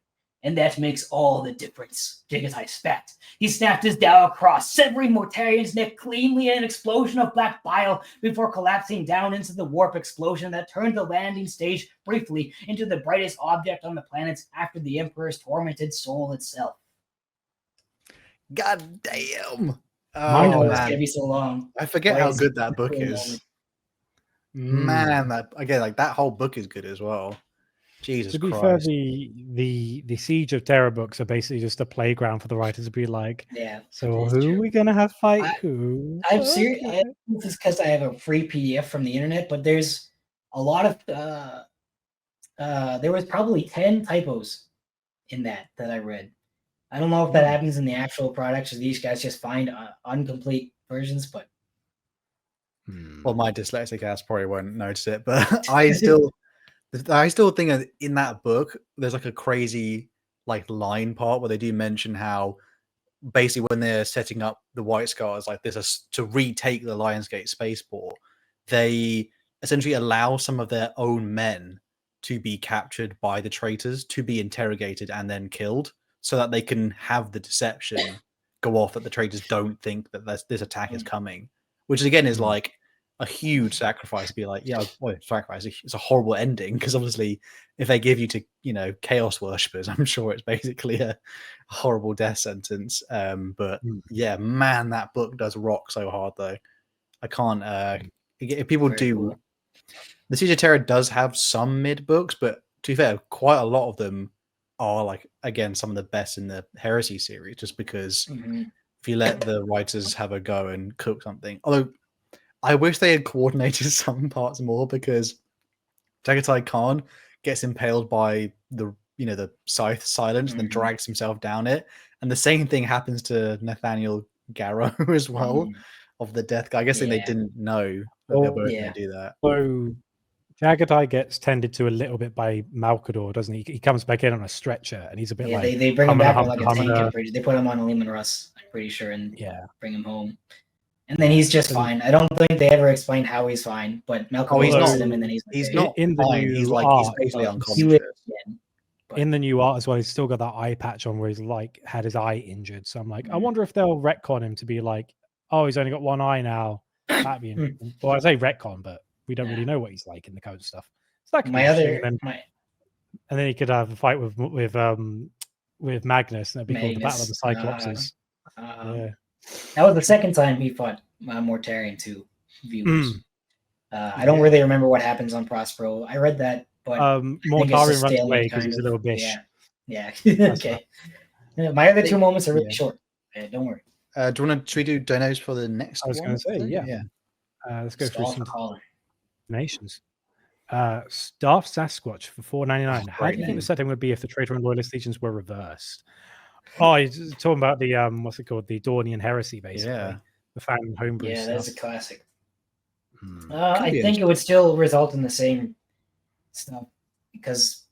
And that makes all the difference, Jaghatai spat. He snapped his dagger across, severing Mortarion's neck cleanly in an explosion of black bile before collapsing down into the warp explosion that turned the landing stage briefly into the brightest object on the planet after the Emperor's tormented soul itself. God damn! Mine was gonna be so long. I forget how good that book is. Man, that again, like that whole book is good as well. Jesus to be Christ. fair, the Siege of Terra books are basically just a playground for the writers to be like, yeah. So who are we gonna have fight who? I'm serious. I don't know if it's because I have a free PDF from the internet, but there's a lot of there was probably 10 typos in that I read. I don't know if that happens in the actual products or these guys just find incomplete versions, but well, my dyslexic ass probably won't notice it, but I still think in that book there's like a crazy like line part where they do mention how basically when they're setting up the White Scars like this to retake the Lionsgate spaceport, they essentially allow some of their own men to be captured by the traitors, to be interrogated and then killed, so that they can have the deception go off that the traitors don't think that this attack is coming, which again is like a huge sacrifice to be like, yeah, well, sacrifice. It's a horrible ending because obviously if they give you to, chaos worshippers, I'm sure it's basically a horrible death sentence. But yeah, man, that book does rock so hard though. I can't, if people do, cool. The Siege of Terra does have some mid books, but to be fair, quite a lot of them are like, again, some of the best in the Heresy series, just because if you let the writers have a go and cook something, although I wish they had coordinated some parts more, because Jaghatai Khan gets impaled by the scythe silence and then drags himself down it, and the same thing happens to Nathaniel Garrow as well of the death guy. I guess they didn't know that they were going to do that. So Jaghatai gets tended to a little bit by Malkador, doesn't he? He comes back in on a stretcher, and he's a bit like they bring him back on like a tank. I'm pretty, they put him on a Lehman Russ, I'm pretty sure, and bring him home. And then he's just fine. I don't think they ever explained how he's fine, but Malcolm visits him, and then he's not in the fine. He's basically unconscious. In the new art as well, he's still got that eye patch on where he's like had his eye injured. So I'm like, I wonder if they'll retcon him to be like, oh, he's only got one eye now. That'd be interesting. Well, I say retcon, but we don't really know what he's like in the code stuff. So that could and then he could have a fight with Magnus, and it'd be called the Battle of the Cyclopses. That was the second time he fought Mortarion to viewers. I don't really remember what happens on Prospero. I read that, but Mortarion runs away because he's a little bish. Yeah. Okay. My other two moments are really short. Don't worry. Should we do donos for the next one? I was going to say, yeah. Let's go through some donations. Staff Sasquatch for $4.99. How do you think the setting would be if the Traitor and Loyalist Legions were reversed? Oh, you're talking about the what's it called? The Dornian Heresy, basically. The fan homebrew Yeah, stuff. that's a classic. I think it would still result in the same stuff because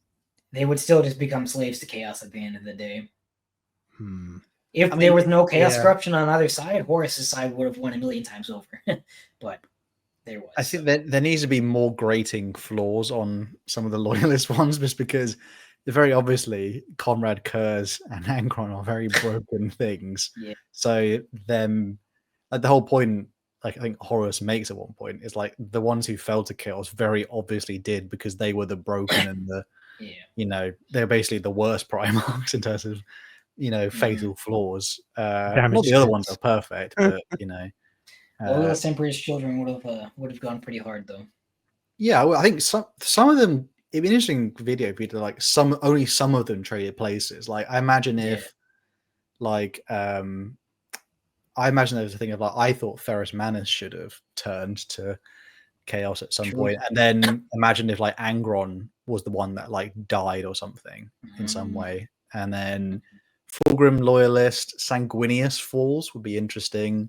they would still just become slaves to chaos at the end of the day. If there was no chaos corruption on either side, Horus's side would have won a million times over. But there was. I think that there needs to be more grating flaws on some of the loyalist ones, just because very obviously Conrad Kurz and Angron are very broken things. Yeah. So them, like the whole point, like I think Horus makes at one point, is like the ones who fell to chaos very obviously did because they were the broken and the, you know, they're basically the worst Primarchs in terms of, you know, fatal flaws. Not the other ones are perfect, but you know. Loyalist Emperor's children would have gone pretty hard though. Yeah, well, I think some of them. It'd be an interesting video if you did like only some of them traded places. Like I imagine if, like, I imagine there was a thing of like I thought Ferrus Manus should have turned to chaos at some point, and then imagine if like Angron was the one that like died or something in some way, and then Fulgrim loyalist Sanguinius falls would be interesting.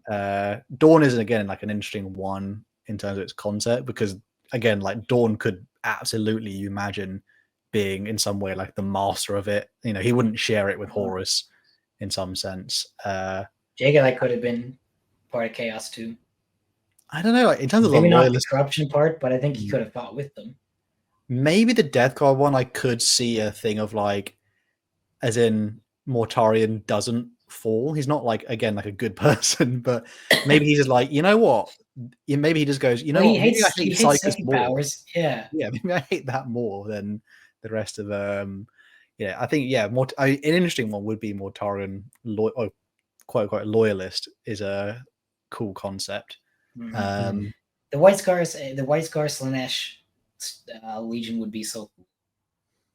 Dawn is again like an interesting one in terms of its concept because again like Dawn could absolutely, you imagine, being in some way like the master of it. You know, he wouldn't share it with Horus in some sense. Jaghatai could have been part of chaos too. I don't know, like, in terms of maybe the not the corruption part, but I think he could have fought with them. Maybe the Death Guard one, I could see a thing of like, as in Mortarion doesn't fall. He's not like, again, like a good person, but maybe he's just like, you know what? Maybe he just goes, you know what? Maybe I hate Psychus more. Powers. Yeah, maybe I hate that more than the rest of yeah. I think more an interesting one would be Mortarion, quote unquote loyalist is a cool concept. The White Scars Slanesh Legion would be so cool.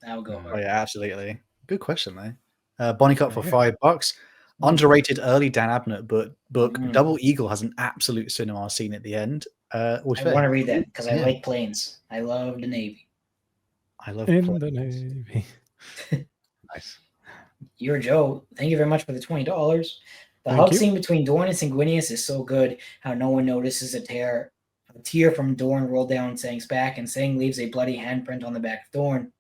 That would go hard. Oh yeah, absolutely. Good question though. Bonnie Cut for $5. Underrated early Dan Abnett book. Double Eagle has an absolute cinema scene at the end. I want to read that because I like planes. I love the Navy. I love the Navy. Nice. You're Joe. Thank you very much for the $20. The hug scene between Dorn and Sanguinius is so good. How no one notices a tear from Dorn rolled down Sang's back, and Sang leaves a bloody handprint on the back of Dorn.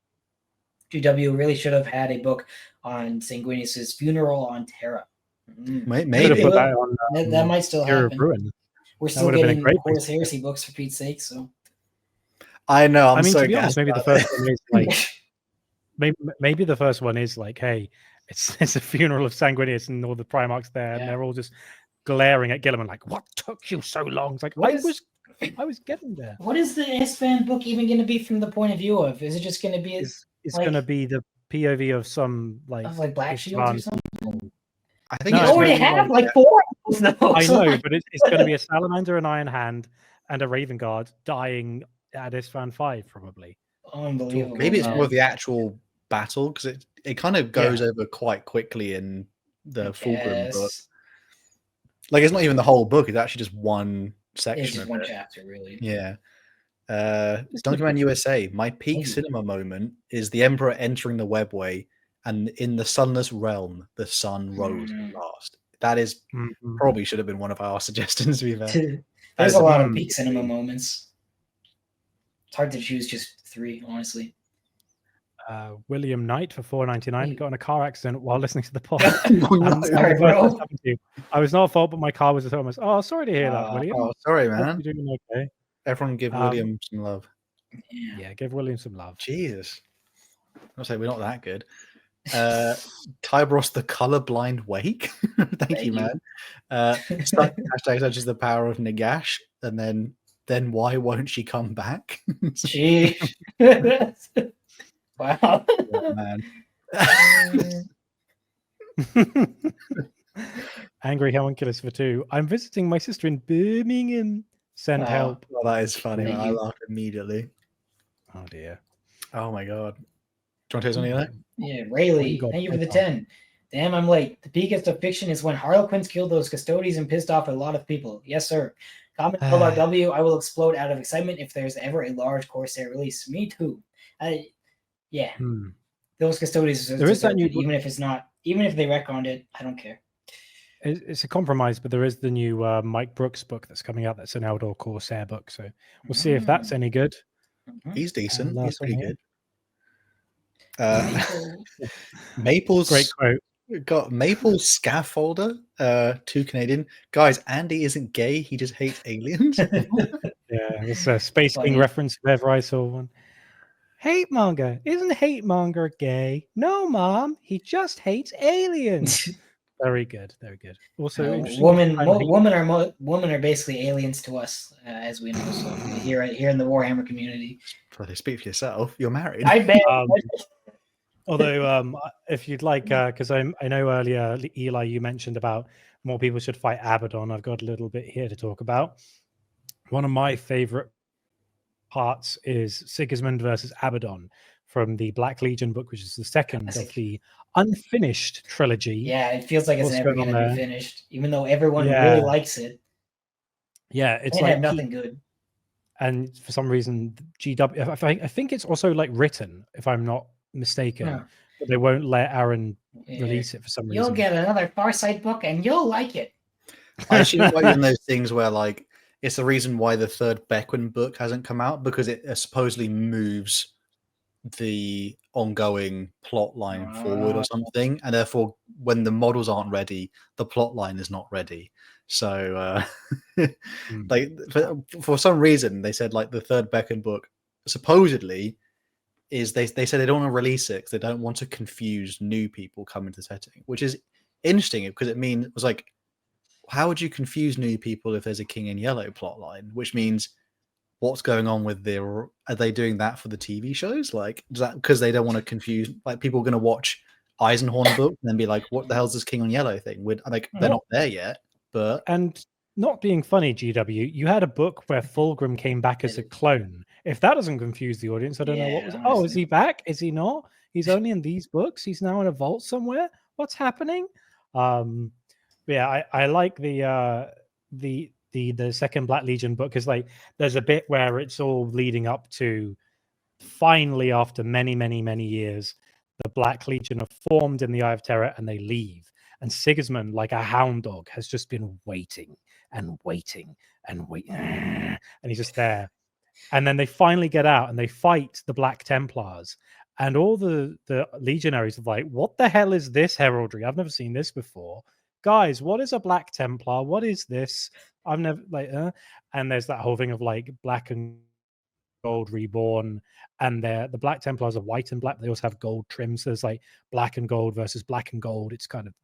GW really should have had a book on Sanguinius's funeral on Terra. Maybe put that on. That might still happen. Ruin. We're still getting Horus Heresy books for Pete's sake. So I know. I mean, to be honest, maybe the first one is like, maybe the first one is like, hey, it's a funeral of Sanguinius and all the Primarchs there, and they're all just glaring at Guilliman like, "What took you so long?" It's like I was getting there. What is the S-Band book even going to be from the point of view of? Is it just going to be? It's like, going to be the POV of some like Black Shields or something. I think you already have like 4 of those. I know, but it's going to be a Salamander, an Iron Hand, and a Raven Guard dying at Isfahan 5 probably. Unbelievable. Maybe it's more of the actual battle because it kind of goes over quite quickly in the Fulgrim book. Like it's not even the whole book; it's actually just one section. It's just one chapter, really. Yeah. Donkeyman USA. My peak cinema moment is the Emperor entering the webway, and in the sunless realm, the sun rose at last. That is probably should have been one of our suggestions. We've there's a lot of peak cinema moments. It's hard to choose just 3, honestly. William Knight for $4.99 got in a car accident while listening to the pod. Sorry, bro. I was not at fault, but my car was at home. Oh, sorry to hear that, William. Oh, sorry, man. You're doing okay. Everyone give William some love. Yeah, give William some love. Jesus. I'll say we're not that good. Tybros the colorblind wake. Thank you, man. Hashtag such as the power of Nagash, and then why won't she come back? Gee. Wow. Oh, man. Angry Homunculus for 2. I'm visiting my sister in Birmingham. Send help. Oh, that is funny. Man. I laughed immediately. Oh dear. Oh my god. Do you want to say something like that? Yeah, Rayleigh. Thank you for the 10. Damn, I'm late. The peakest of fiction is when Harlequins killed those custodians and pissed off a lot of people. Yes, sir. Comment LRW. I will explode out of excitement if there's ever a large Corsair release. Me too. Yeah. Those custodians. There is that new even if they retconned it, I don't care. It's a compromise, but there is the new Mike Brooks book that's coming out. That's an Eldor Corsair book, so we'll see if that's any good. He's decent. And He's pretty good. Maple. Maple's great quote. Got Maple's scaffolder. 2 Canadian guys. Andy isn't gay. He just hates aliens. Yeah, it's a Space King reference if ever I saw one. Hate monger. Isn't hate monger gay? No, Mom. He just hates aliens. Very good. Very good. Also, women are basically aliens to us, as we know. So here in the Warhammer community. Well, speak for yourself. You're married. I bet. Although, if you'd like, because I know earlier, Eli, you mentioned about more people should fight Abaddon. I've got a little bit here to talk about. One of my favorite parts is Sigismund versus Abaddon from the Black Legion book, which is the second of the unfinished trilogy. Yeah, it feels like it's never going to be finished, even though everyone really likes it. Yeah, it's it like had nothing good. And for some reason, GW, I think it's also like written, if I'm not mistaken, but they won't let Aaron release it for some reason. You'll get another Farsight book, and you'll like it. I assume like in those things where like it's the reason why the third Beckwin book hasn't come out, because it supposedly moves the ongoing plot line forward or something, and therefore when the models aren't ready, the plot line is not ready. So like for some reason they said like the third Beckwin book supposedly is they said they don't want to release it because they don't want to confuse new people coming to the setting, which is interesting because it was like, how would you confuse new people if there's a King in Yellow plot line? Which means what's going on with are they doing that for the TV shows? Like, is that because they don't want to confuse, like people are going to watch Eisenhorn book and then be like, what the hell's this King on Yellow thing? Like, they're not there yet, but. And not being funny, GW, you had a book where Fulgrim came back as a clone. If that doesn't confuse the audience, I don't know what was. Honestly. Oh, is he back? Is he not? He's only in these books. He's now in a vault somewhere. What's happening? Yeah, I like the second Black Legion book, because like there's a bit where it's all leading up to finally, after many years, the Black Legion are formed in the Eye of Terror and they leave. And Sigismund, like a hound dog, has just been waiting and waiting and waiting, and he's just there. And then they finally get out and they fight the Black Templars. And all the legionaries are like, what the hell is this heraldry? I've never seen this before. Guys, what is a Black Templar? What is this? I've never and there's that whole thing of like black and gold reborn, and the Black Templars are white and black, but they also have gold trims. So there's like black and gold versus black and gold. It's kind of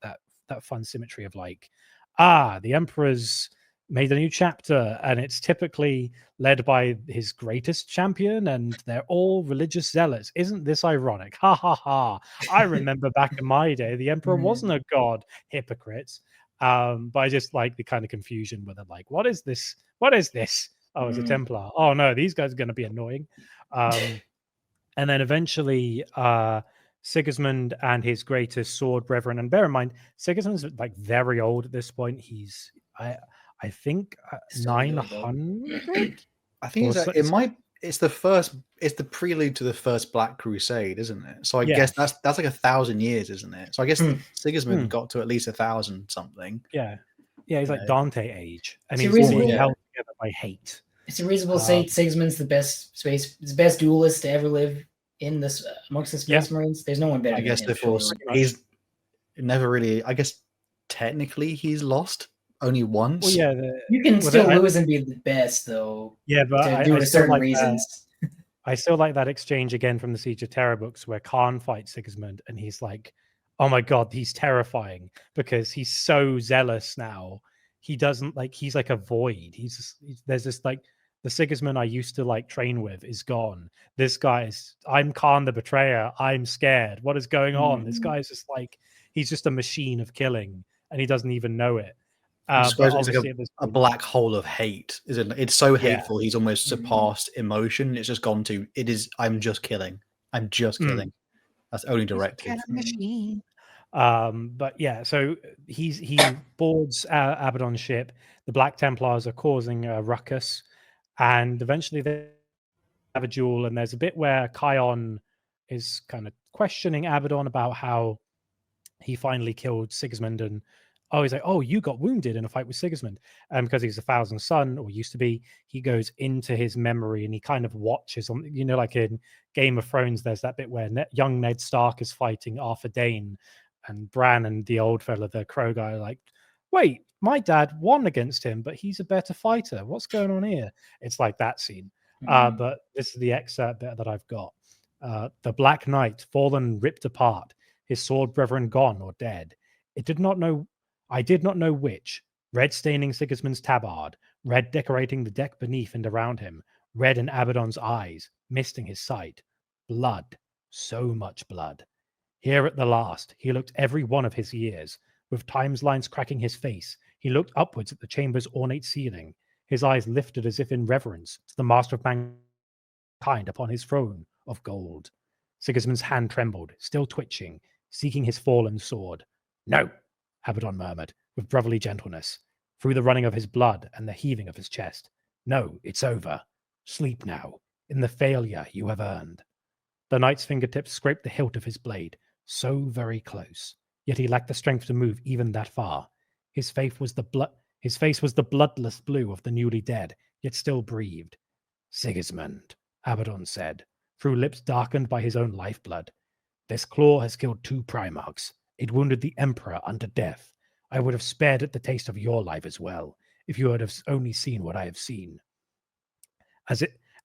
that fun symmetry of like, the Emperor's made a new chapter and it's typically led by his greatest champion and they're all religious zealots. Isn't this ironic? Ha ha ha. I remember back in my day, the Emperor wasn't a god. Hypocrites. But I just like the kind of confusion where they're like, what is this? What is this? Oh, it's a Templar. Oh no, these guys are going to be annoying. And then eventually Sigismund and his greatest sword brethren, and bear in mind, Sigismund's like very old at this point. He's I think 900. I think it's the prelude to the first Black Crusade, isn't it? So I guess that's like 1,000 years, isn't it? So I guess Sigismund got to at least 1,000 something. Yeah, he's like Dante age, and he's being held together by hate. It's a reasonable to say Sigismund's the best duelist to ever live in this amongst the Space Marines. There's no one better. I guess he's never really. I guess technically he's lost only once. Well, you can still lose and be the best, though. Yeah, but due to certain reasons. I still like that exchange again from the Siege of Terra books where Khan fights Sigismund, and he's like, "Oh my god, he's terrifying because he's so zealous now. He doesn't like. He's like a void. There's this like the Sigismund I used to like train with is gone. This guy is. I'm Khan the betrayer. I'm scared. What is going on? This guy is just like he's just a machine of killing, and he doesn't even know it." It's like a black hole of hate, isn't it? It's so hateful. He's almost surpassed emotion. It's just gone to it is. I'm just killing. I'm just killing. That's only directed. Machine. But yeah, so he boards Abaddon's ship. The Black Templars are causing a ruckus, and eventually they have a duel. And there's a bit where Kion is kind of questioning Abaddon about how he finally killed Sigismund and Oh, he's like, oh, you got wounded in a fight with Sigismund. Because he's a thousand son, or used to be, he goes into his memory and he kind of watches on, like in Game of Thrones, there's that bit where young Ned Stark is fighting Arthur Dane, and Bran and the old fella, the crow guy, are like, wait, my dad won against him, but he's a better fighter. What's going on here? It's like that scene. But this is the excerpt that I've got. The Black Knight, fallen, ripped apart, his sword brethren gone or dead. I did not know which. Red staining Sigismund's tabard, red decorating the deck beneath and around him, red in Abaddon's eyes, misting his sight. Blood, so much blood. Here at the last, he looked every one of his years, with time's lines cracking his face. He looked upwards at the chamber's ornate ceiling, his eyes lifted as if in reverence to the master of mankind upon his throne of gold. Sigismund's hand trembled, still twitching, seeking his fallen sword. No, Abaddon murmured, with brotherly gentleness, through the running of his blood and the heaving of his chest. No, it's over. Sleep now, in the failure you have earned. The knight's fingertips scraped the hilt of his blade, so very close, yet he lacked the strength to move even that far. His face was the bloodless blue of the newly dead, yet still breathed. Sigismund, Abaddon said, through lips darkened by his own lifeblood. This claw has killed 2 Primarchs. It wounded the Emperor unto death. I would have spared it the taste of your life as well, if you had have only seen what I have seen.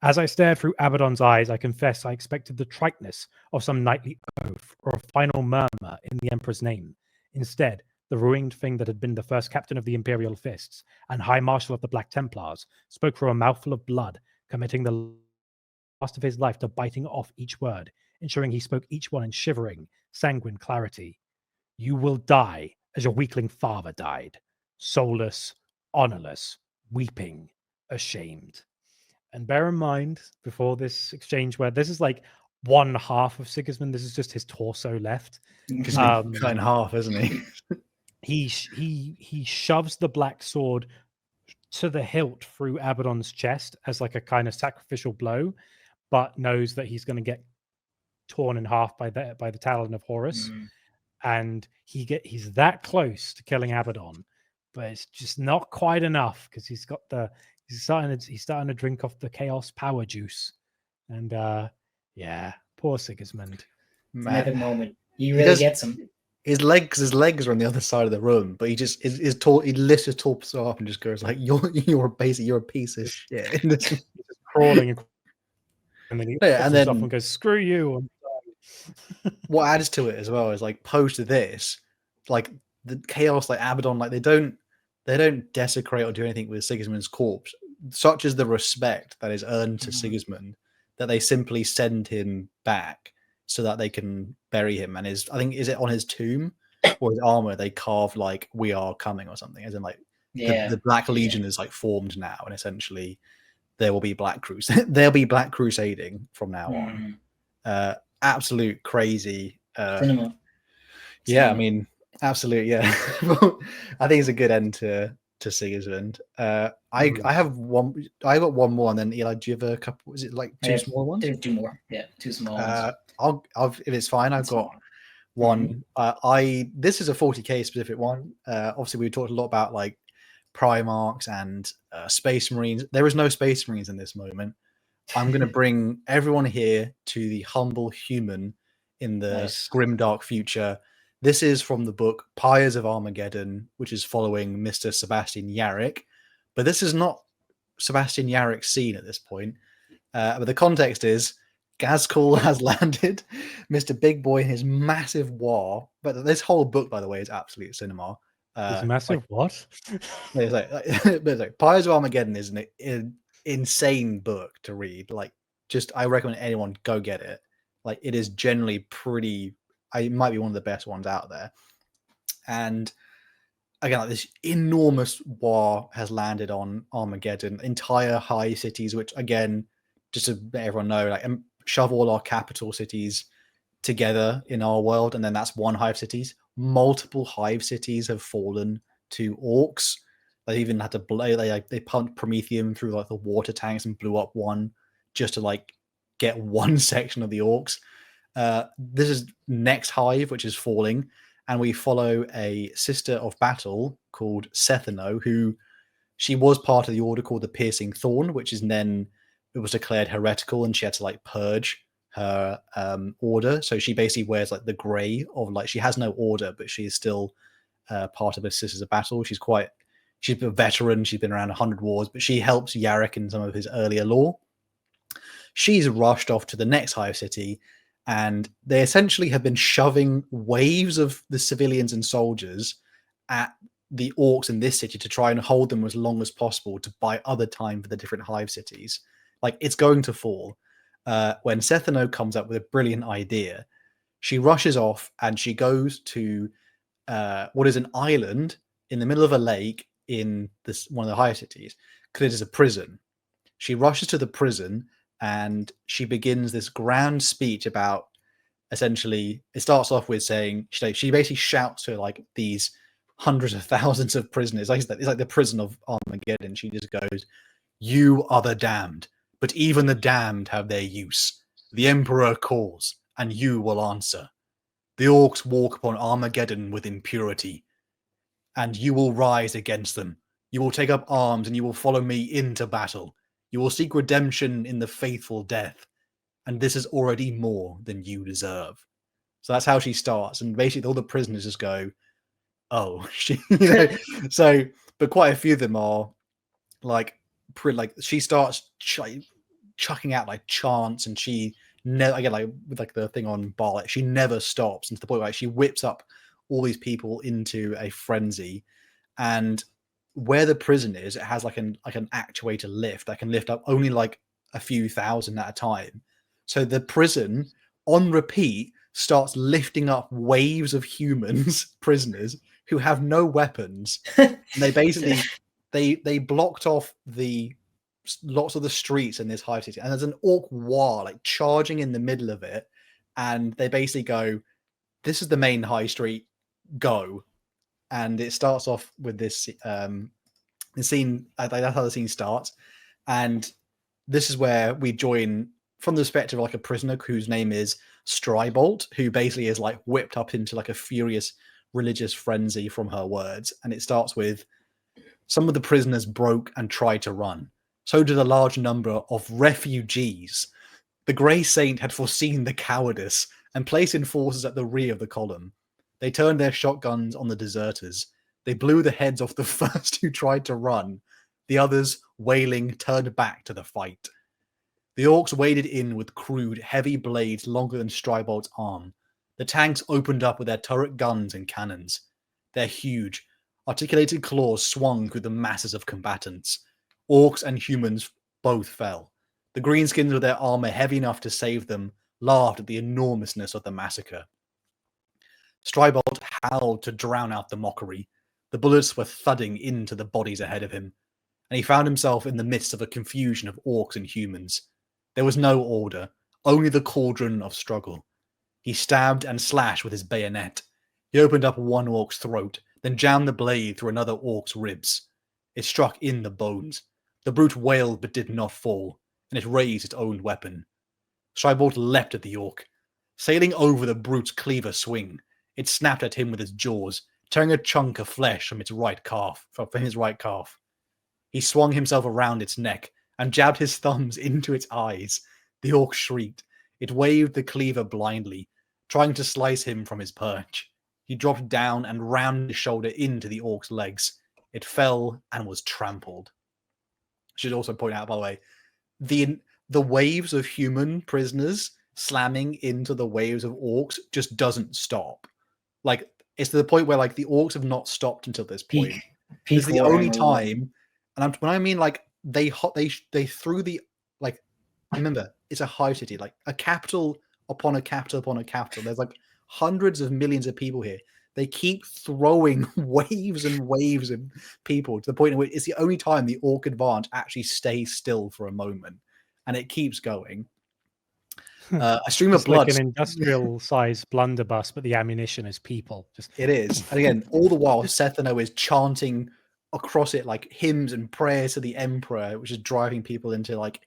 As I stared through Abaddon's eyes, I confess I expected the triteness of some knightly oath or a final murmur in the Emperor's name. Instead, the ruined thing that had been the first captain of the Imperial Fists and High Marshal of the Black Templars spoke through a mouthful of blood, committing the last of his life to biting off each word, ensuring he spoke each one in shivering, sanguine clarity. You will die as your weakling father died, soulless, honorless, weeping, ashamed. And bear in mind, before this exchange, where this is like one half of Sigismund, this is just his torso left. Because he's cut in half, isn't he? He shoves the black sword to the hilt through Abaddon's chest as like a kind of sacrificial blow, but knows that he's going to get torn in half by the talon of Horus. And he's that close to killing Abaddon, but it's just not quite enough because he's starting to drink off the chaos power juice. And poor Sigismund. It's an epic moment. He really gets him. His legs are on the other side of the room, but he just is tall. He lifts his torso up and just goes like, "You're a piece of shit." He's just crawling, and then he off and goes, "Screw you." What adds to it as well is like post this, like the chaos, like Abaddon, like they don't desecrate or do anything with Sigismund's corpse. Such is the respect that is earned to Sigismund that they simply send him back so that they can bury him. And is it on his tomb or his armor they carve like "We are coming" or something, as in like the Black Legion is like formed now, and essentially there will be there'll be black crusading from now on. Absolute crazy cinema. I mean, absolute. Yeah. I think it's a good end to Sigismund. I got one more, and then Eli, do you have a couple? Is it like two small ones? 2 more. Yeah, 2 small ones. If it's fine, I've got one. This is a 40k specific one. Obviously we talked a lot about like Primarchs and Space Marines. There is no Space Marines in this moment. I'm going to bring everyone here to the humble human in the grimdark future. This is from the book Pyres of Armageddon, which is following Mr. Sebastian Yarrick. But this is not Sebastian Yarrick's scene at this point. But the context is Gazkul has landed. Mr. Big Boy in his massive war. But this whole book, by the way, is absolute cinema. It's massive what? It's like Pyres of Armageddon is an insane book to read. Like, just I recommend anyone go get it. Like, it is generally pretty. It might be one of the best ones out there. And again, like this enormous war has landed on Armageddon. Entire hive cities, which again, just to let everyone know, like shove all our capital cities together in our world, and then that's one hive cities. Multiple hive cities have fallen to orcs. They even had to blow. They pumped Promethium through like the water tanks and blew up one just to like get one section of the orcs. This is next hive, which is falling, and we follow a sister of battle called Sethano, who she was part of the order called the Piercing Thorn, which is then it was declared heretical, and she had to like purge her order. So she basically wears like the grey of like she has no order, but she is still part of the Sisters of Battle. She's a veteran. She's been around 100 wars, but she helps Yarrick in some of his earlier lore. She's rushed off to the next hive city, and they essentially have been shoving waves of the civilians and soldiers at the orcs in this city to try and hold them as long as possible to buy other time for the different hive cities. Like, it's going to fall. When Sethano comes up with a brilliant idea, she rushes off and she goes to what is an island in the middle of a lake in this one of the hive cities, because it is a prison. She rushes to the prison and she begins this grand speech about, essentially, it starts off with saying, she basically shouts to like these hundreds of thousands of prisoners. It's like the prison of Armageddon. She just goes, "You are the damned, but even the damned have their use. The Emperor calls, and you will answer. The orcs walk upon Armageddon with impurity, and you will rise against them. You will take up arms, and you will follow me into battle. You will seek redemption in the faithful death, and this is already more than you deserve." So that's how she starts, and basically all the prisoners just go, "Oh," So, but quite a few of them are like she starts chucking out like chants, and she again, like with like the thing on Baal, she never stops, and to the point where she whips up all these people into a frenzy. And where the prison is, it has like an actuator lift that can lift up only like a few thousand at a time. So the prison on repeat starts lifting up waves of humans, prisoners who have no weapons. And they basically they blocked off lots of the streets in this hive city, and there's an orc war like charging in the middle of it, and they basically go, "This is the main high street, go." And it starts off with this the scene. That's how the scene starts, and this is where we join from the perspective of like a prisoner whose name is Strybolt, who basically is like whipped up into like a furious religious frenzy from her words. And it starts with, "Some of the prisoners broke and tried to run. So did a large number of refugees. The Grey Saint had foreseen the cowardice and placed in forces at the rear of the column. They turned their shotguns on the deserters. They blew the heads off the first who tried to run. The others, wailing, turned back to the fight. The orcs waded in with crude, heavy blades longer than Strybolt's arm. The tanks opened up with their turret guns and cannons. Their huge, articulated claws swung through the masses of combatants. Orcs and humans both fell. The greenskins, with their armor heavy enough to save them, laughed at the enormousness of the massacre. Strybolt howled to drown out the mockery. The bullets were thudding into the bodies ahead of him, and he found himself in the midst of a confusion of orcs and humans. There was no order, only the cauldron of struggle. He stabbed and slashed with his bayonet. He opened up one orc's throat, then jammed the blade through another orc's ribs. It struck in the bones. The brute wailed but did not fall, and it raised its own weapon. Strybolt leapt at the orc. Sailing over the brute's cleaver swing, it snapped at him with its jaws, tearing a chunk of flesh from his right calf. He swung himself around its neck and jabbed his thumbs into its eyes. The orc shrieked. It waved the cleaver blindly, trying to slice him from his perch. He dropped down and rammed his shoulder into the orc's legs. It fell and was trampled. I should also point out, by the way, the waves of human prisoners slamming into the waves of orcs just doesn't stop. Like, it's to the point where like the orcs have not stopped until this point. It's the only time, and when I mean like they threw the, like, remember, it's a hive city, like a capital upon a capital upon a capital. There's like hundreds of millions of people here. They keep throwing waves and waves of people to the point in which it's the only time the orc advance actually stays still for a moment, and it keeps going. A stream of blood, like an industrial-sized blunderbuss, but the ammunition is people. It is, and again, all the while, Sethano is chanting across it like hymns and prayers to the Emperor, which is driving people into like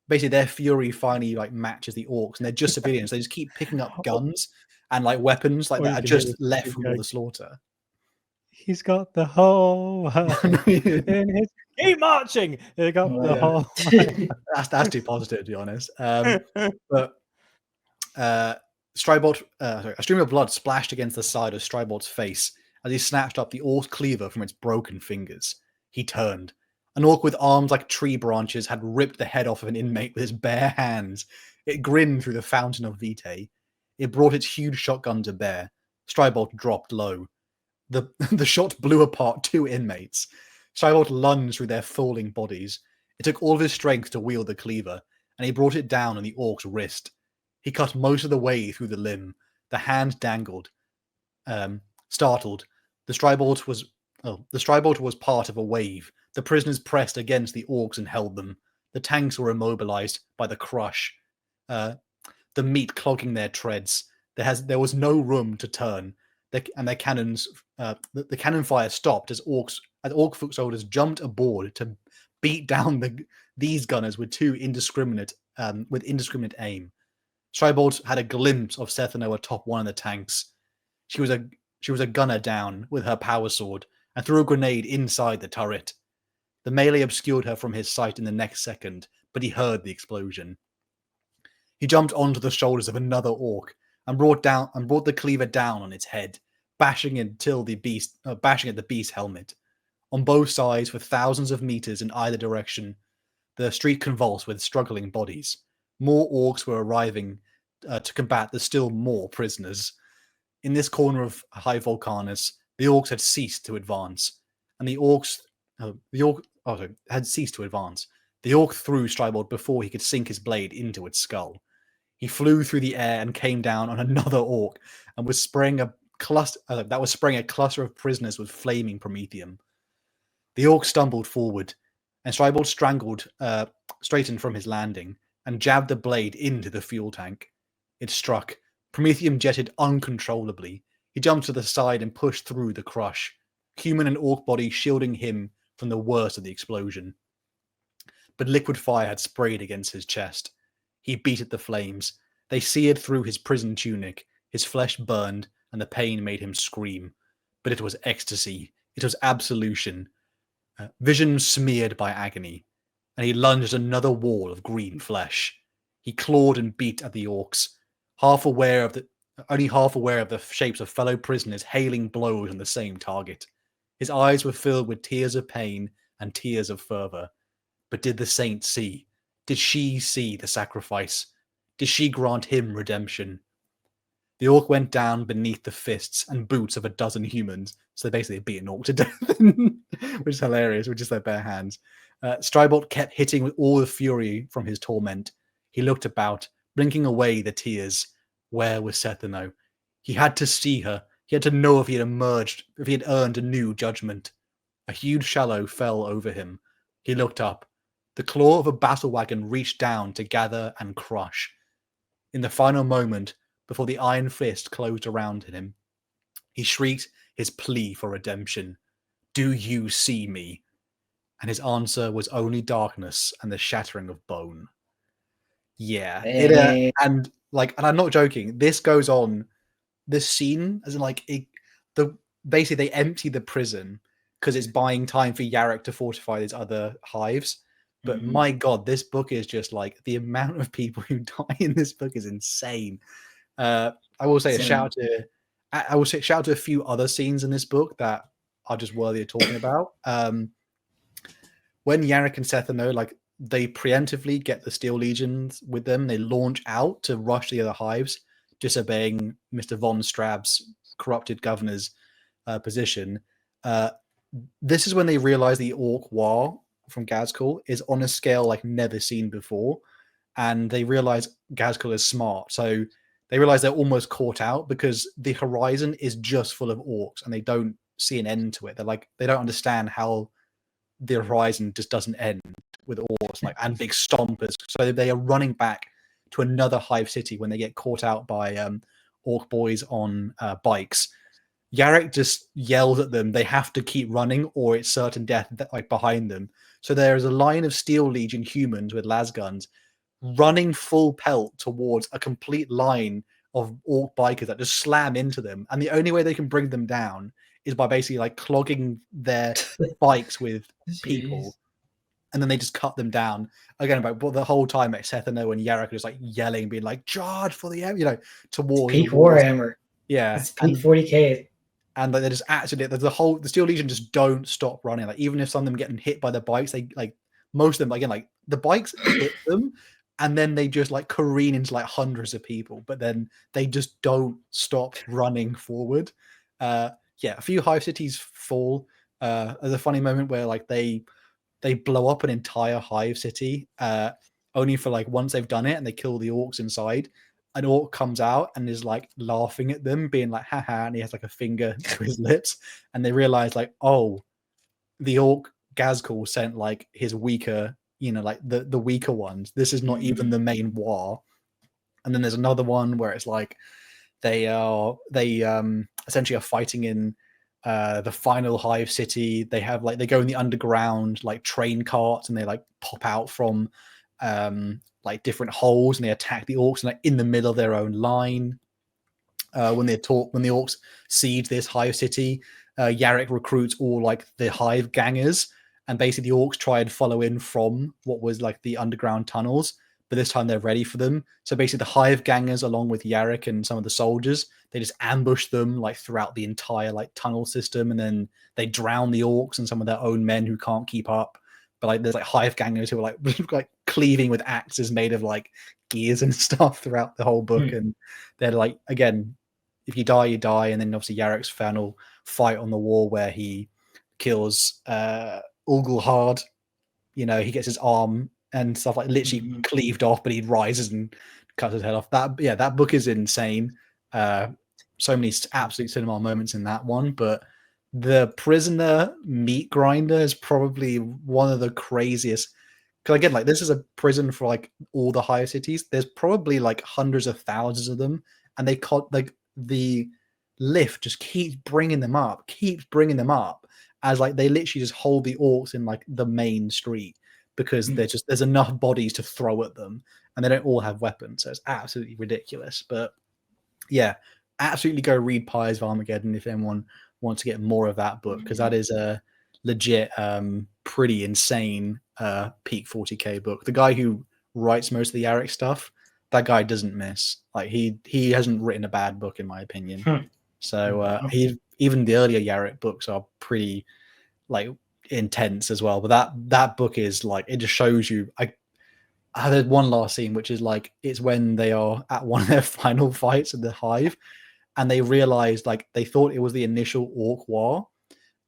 basically their fury finally like matches the orcs, and they're just civilians. They just keep picking up guns and like weapons like that are just left from all the slaughter. He's got the whole world in his. Keep marching. He got the whole. That's too positive, to be honest. But Strybort, a stream of blood splashed against the side of Strybort's face as he snatched up the orc's cleaver from its broken fingers. He turned. An orc with arms like tree branches had ripped the head off of an inmate with his bare hands. It grinned through the fountain of vitae. It brought its huge shotgun to bear. Strybort dropped low. The shot blew apart 2 inmates. Strybort lunged through their falling bodies. It took all of his strength to wield the cleaver, and he brought it down on the orc's wrist. He cut most of the way through the limb. The hand dangled. Startled, the Strybort was part of a wave. The prisoners pressed against the orcs and held them. The tanks were immobilized by the crush, the meat clogging their treads. There was no room to turn, and their cannons. The cannon fire stopped as orc foot soldiers jumped aboard to beat down these gunners with indiscriminate aim. Strybort had a glimpse of Sethano atop one of the tanks. She was a gunner down with her power sword and threw a grenade inside the turret. The melee obscured her from his sight in the next second, but he heard the explosion. He jumped onto the shoulders of another orc and brought the cleaver down on its head, bashing at the beast's helmet. On both sides, for thousands of meters in either direction, the street convulsed with struggling bodies. More orcs were arriving to combat the still more prisoners. In this corner of High Volcanus, the orcs had ceased to advance, and the orc threw Strybort before he could sink his blade into its skull. He flew through the air and came down on another orc, and was spraying a cluster of prisoners with flaming promethium. The orc stumbled forward, and Strybort straightened from his landing and jabbed the blade into the fuel tank. It struck. Promethium jetted uncontrollably. He jumped to the side and pushed through the crush, human and orc body shielding him from the worst of the explosion. But liquid fire had sprayed against his chest. He beat at the flames. They seared through his prison tunic. His flesh burned, and the pain made him scream. But it was ecstasy. It was absolution. Vision smeared by agony. And he lunged at another wall of green flesh. He clawed and beat at the orcs, only half aware of the shapes of fellow prisoners hailing blows on the same target. His eyes were filled with tears of pain and tears of fervor. But did the saint see? Did she see the sacrifice? Did she grant him redemption? The orc went down beneath the fists and boots of a dozen humans, so they basically beat an orc to death, which is hilarious, with just their bare hands. Strybort kept hitting with all the fury from his torment. He looked about, blinking away the tears. Where was Sethano? He had to see her. He had to know if he had earned a new judgment. A huge shallow fell over him. He looked up. The claw of a battle wagon reached down to gather and crush. In the final moment, before the iron fist closed around him, he shrieked his plea for redemption. Do you see me? And his answer was only darkness and the shattering of bone. Yeah. And I'm not joking. This goes on. This scene, as in basically they empty the prison because it's buying time for Yarrick to fortify these other hives. But my God, this book is just like the amount of people who die in this book is insane. I will say a shout out to a few other scenes in this book that are just worthy of talking about. When Yarrick and Sethano, they preemptively get the Steel Legions with them, they launch out to rush the other hives, disobeying Mr. Von Strab's corrupted governor's position. This is when they realize the Orc War from Ghazghkull is on a scale like never seen before, and they realize Ghazghkull is smart, so they realize they're almost caught out because the horizon is just full of orcs and they don't see an end to it. They don't understand how the horizon just doesn't end with orcs and big stompers, so they are running back to another hive city when they get caught out by orc boys on bikes. Yarrick just yells at them they have to keep running or it's certain death behind them. So there is a line of Steel Legion humans with las guns running full pelt towards a complete line of orc bikers that just slam into them, and the only way they can bring them down is by basically like clogging their bikes with people, and then they just cut them down again. But the whole time, like Sethano and Yarrick are just like yelling, being like, "Charge for the towards peak Warhammer." Yeah, it's peak 40k. And they just actually the Steel Legion just don't stop running. Like even if some of them getting hit by the bikes, they like most of them again like the bikes hit them, and then they just like careen into like hundreds of people. But then they just don't stop running forward. A few hive cities fall. There's a funny moment where like they blow up an entire hive city, only for like once they've done it and they kill the orcs inside. An orc comes out and is like laughing at them, being like, haha, and he has like a finger to his lips. And they realize like, oh, the orc Gazkul sent like his weaker, like the weaker ones. This is not even the main war. And then there's another one where it's like they essentially are fighting in the final hive city. They have like they go in the underground like train carts, and they like pop out from like different holes, and they attack the orcs and like in the middle of their own line. When the orcs siege this hive city, Yarrick recruits all like the hive gangers, and basically the orcs try and follow in from what was like the underground tunnels, but this time they're ready for them. So basically the hive gangers, along with Yarrick and some of the soldiers, they just ambush them like throughout the entire like tunnel system, and then they drown the orcs and some of their own men who can't keep up. But like there's like hive gangers who are like cleaving with axes made of like gears and stuff throughout the whole book. And they're like, again, if you die, you die. And then obviously Yarrick's final fight on the wall where he kills Ulgulhard, he gets his arm and stuff like literally cleaved off, but he rises and cuts his head off. That book is insane. So many absolute cinema moments in that one, but the prisoner meat grinder is probably one of the craziest. Because again, like this is a prison for like all the higher cities. There's probably like hundreds of thousands of them, and they caught like the lift just keeps bringing them up, as like they literally just hold the orcs in like the main street because there's enough bodies to throw at them, and they don't all have weapons, so it's absolutely ridiculous. But yeah, absolutely go read Pyres of Armageddon if anyone wants to get more of that book, because that is a legit pretty insane peak 40k book. The guy who writes most of the Yarrick stuff, that guy doesn't miss. Like he hasn't written a bad book in my opinion. So even the earlier Yarrick books are pretty like intense as well. But that book is like, it just shows you. I had one last scene, which is like it's when they are at one of their final fights in the hive, and they realized like they thought it was the initial orc war,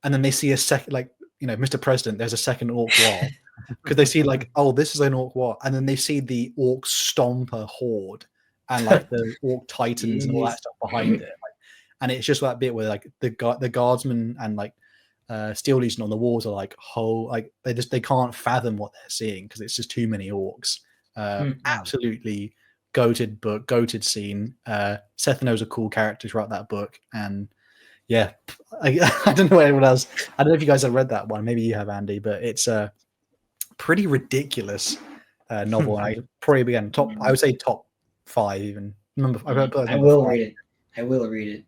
and then they see a second, like, Mr. President, there's a second orc war, because they see like, oh, this is an orc war, and then they see the orc stomper horde and like the orc titans and all that stuff behind it, and it's just that bit where like the guardsmen and like Steel Legion on the walls are like like they can't fathom what they're seeing because it's just too many orcs. Absolutely goated book, goated scene. Sethano's a cool character throughout that book, and yeah, I don't know anyone else. I don't know if you guys have read that one. Maybe you have, Andy, but it's a pretty ridiculous novel. I probably began I would say top 5 even. I will read it.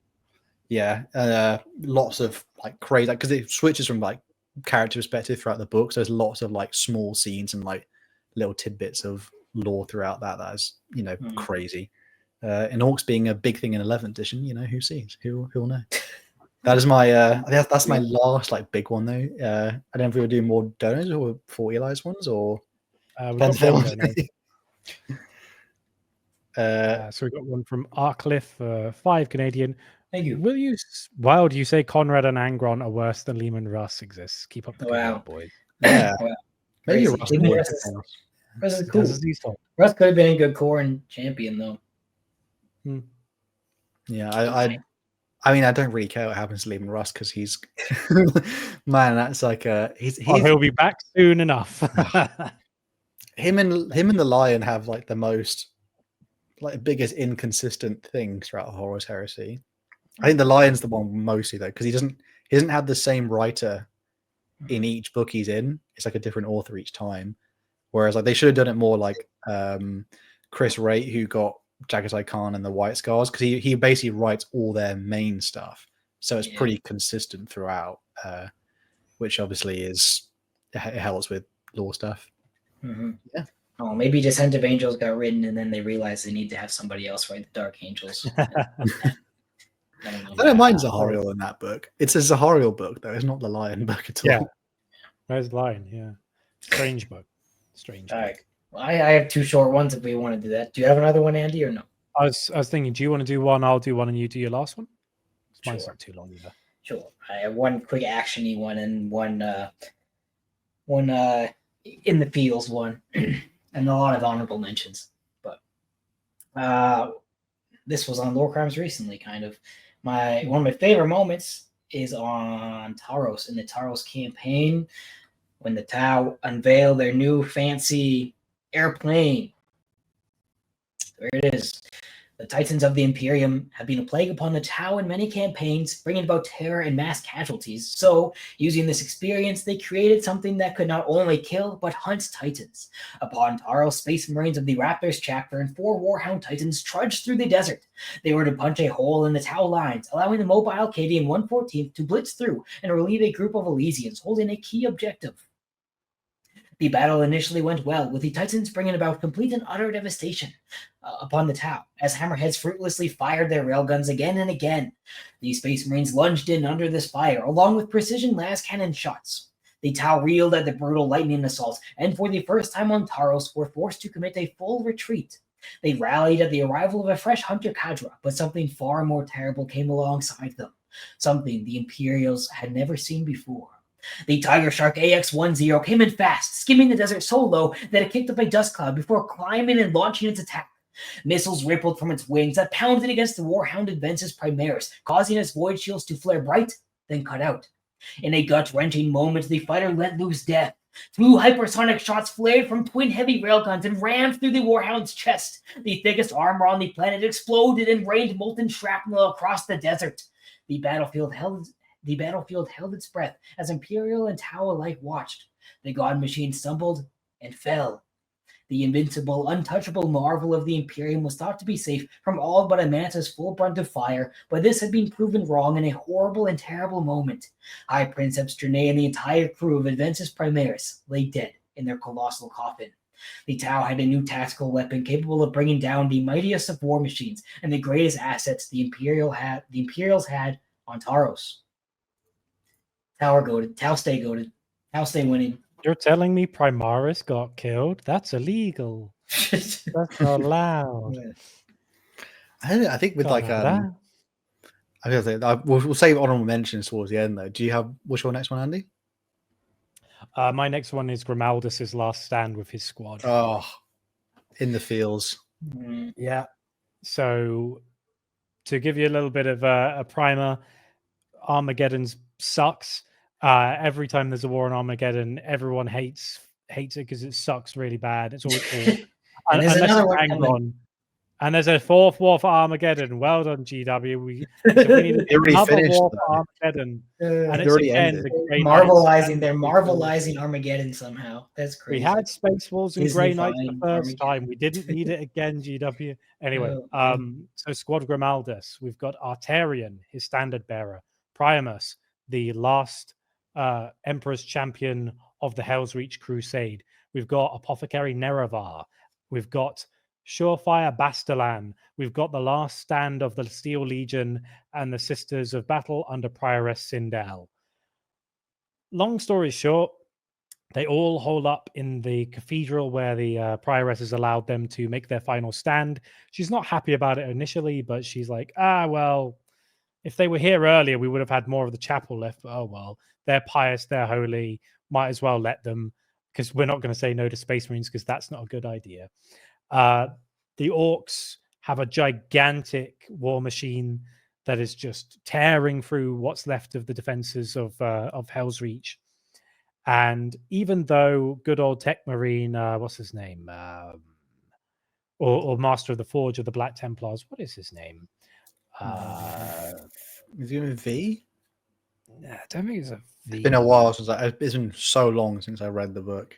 Yeah, lots of like crazy, because it switches from like character perspective throughout the book. So there's lots of like small scenes and like little tidbits of lore throughout that is crazy. And orcs being a big thing in 11th edition, who sees? Who'll know? That is my that's my last like big one though. I don't know if we were doing more donors or 40 Elias ones, or we got so we got one from Arcliffe, 5 Canadian. Thank you. Do you say Conrad and Angron are worse than Lehman Russ exists? Keep up the good work, boys. Yeah. Maybe Russ is cool. Russ could have been a good Corrin champion though. Yeah, I mean, I don't really care what happens to Lehman Russ because he's man. That's like he'll be back soon enough. him and the Lion have like the most like biggest inconsistent things throughout Horus Heresy. I think the Lion's the one mostly though, because he doesn't have the same writer in each book he's in. It's like a different author each time. Whereas like they should have done it more like Chris Raitt, who got Jaghatai Khan and the White Scars, because he basically writes all their main stuff, so it's pretty consistent throughout, which obviously it helps with lore stuff. Mm-hmm. Yeah. Oh, maybe Descent of Angels got written and then they realized they need to have somebody else write the Dark Angels. I don't mind Zahariel in that book. It's a Zahariel book, though. It's not the Lion book at all. Yeah, there's Lion. Yeah, strange book. Strange. All right. Well, I have 2 short ones if we want to do that. Do you have another one, Andy, or no? I was thinking, do you want to do one? I'll do one, and you do your last one. Mine's not too long either. Sure. I have one quick actiony one and one in the fields one, and a lot of honorable mentions. But this was on Lorecrimes recently, kind of. One of my favorite moments is on Taros, in the Taros campaign, when the Tau unveil their new fancy airplane. There it is. The Titans of the Imperium have been a plague upon the Tau in many campaigns, bringing about terror and mass casualties. So, using this experience, they created something that could not only kill, but hunt Titans. Upon Taros, Space Marines of the Raptors chapter and 4 Warhound Titans trudged through the desert. They were to punch a hole in the Tau lines, allowing the mobile Cadian 114th to blitz through and relieve a group of Elysians holding a key objective. The battle initially went well, with the Titans bringing about complete and utter devastation upon the Tau, as Hammerheads fruitlessly fired their railguns again and again. The Space Marines lunged in under this fire, along with precision las cannon shots. The Tau reeled at the brutal lightning assault, and for the first time on Taros, were forced to commit a full retreat. They rallied at the arrival of a fresh hunter cadre, but something far more terrible came alongside them, something the Imperials had never seen before. The Tiger Shark AX-10 came in fast, skimming the desert so low that it kicked up a dust cloud before climbing and launching its attack. Missiles rippled from its wings that pounded against the war-hounded Ventus Primaris, causing its void shields to flare bright, then cut out. In a gut-wrenching moment, the fighter let loose death. 2 hypersonic shots flared from twin heavy railguns and rammed through the warhound's chest. The thickest armor on the planet exploded and rained molten shrapnel across the desert. The battlefield held its breath as Imperial and Tau alike watched. The god machine stumbled and fell. The invincible, untouchable marvel of the Imperium was thought to be safe from all but a Manta's full brunt of fire, but this had been proven wrong in a horrible and terrible moment. High Princeps Drene and the entire crew of Adventus Primaris lay dead in their colossal coffin. The Tau had a new tactical weapon capable of bringing down the mightiest of war machines and the greatest assets the Imperials had on Taros. Tau stay goated. Tau stay winning. You're telling me Primaris got killed? That's illegal. That's not allowed. I think with we'll save honorable mentions towards the end though. Do you have what's your next one, Andy? My next one is Grimaldus's last stand with his squad. Oh, in the fields. Yeah. So to give you a little bit of a primer, Armageddon sucks. Every time there's a war in Armageddon, everyone hates it because it sucks really bad. It's always cool. And there's another one coming. And there's a 4th war for Armageddon. Well done, GW. We need another war for Armageddon. And it's again they're marvelizing Armageddon somehow. That's crazy. We had Space Wolves and Grey Knights the first time. We didn't need it again, GW. Anyway, so Squad Grimaldus. We've got Artarian, his standard bearer. Priamus, the last Emperor's champion of the Hell's Reach Crusade. We've got Apothecary Nerevar. We've got Surefire Bastalan. We've got the last stand of the Steel Legion and the Sisters of Battle under Prioress Sindel. Long story short, they all hold up in the cathedral where the Prioress has allowed them to make their final stand. She's not happy about it initially, but she's like, well, if they were here earlier, we would have had more of the chapel left. But oh well, they're pious, they're holy. Might as well let them, because we're not going to say no to Space Marines because that's not a good idea. The Orcs have a gigantic war machine that is just tearing through what's left of the defenses of Hell's Reach. And even though good old Tech Marine, what's his name? Or Master of the Forge of the Black Templars, what is his name? Is it with V? I don't think it's a V. It's been a while since it's been so long since I read the book.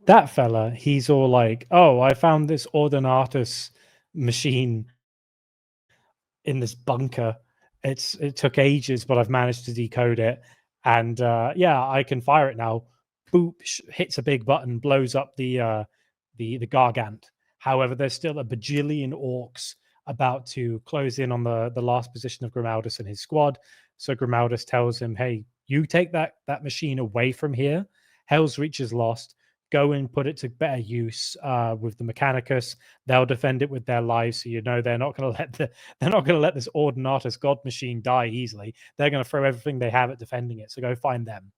That fella, he's all like, oh, I found this Ordinatus machine in this bunker. It took ages, but I've managed to decode it, and I can fire it now. Boop, hits a big button, blows up the Gargant. However, there's still a bajillion orcs about to close in on the last position of Grimaldus and his squad. So Grimaldus tells him, "Hey, you take that machine away from here. Hell's Reach is lost. Go and put it to better use with the Mechanicus. They'll defend it with their lives, so they're not going to let this Ordinatus God machine die easily. They're going to throw everything they have at defending it. So go find them."